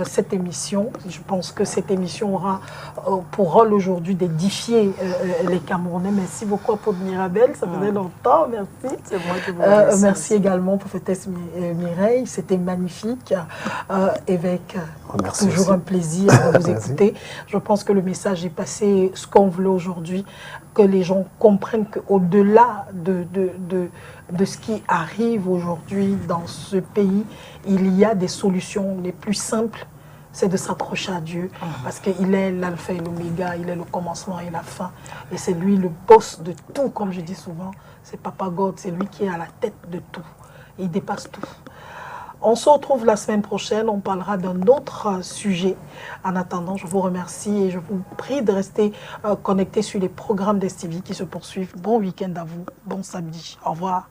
cette émission. Je pense que cette émission aura pour rôle aujourd'hui d'édifier les Camerounais. Merci beaucoup à Paul Mirabel, ça faisait longtemps, merci. C'est moi qui vous remercie. Merci également, prophétesse Mireille, c'était magnifique. Évêque, toujours un plaisir de vous écouter. Je pense que le message est passé, ce qu'on voulait aujourd'hui, que les gens comprennent qu'au-delà de ce qui arrive aujourd'hui dans ce pays, il y a des solutions les plus simples. C'est de s'accrocher à Dieu, parce qu'il est l'alpha et l'oméga, il est le commencement et la fin. Et c'est lui le boss de tout, comme je dis souvent. C'est Papa God, c'est lui qui est à la tête de tout. Et il dépasse tout. On se retrouve la semaine prochaine, on parlera d'un autre sujet. En attendant, je vous remercie et je vous prie de rester connectés sur les programmes d'STV qui se poursuivent. Bon week-end à vous, bon samedi. Au revoir.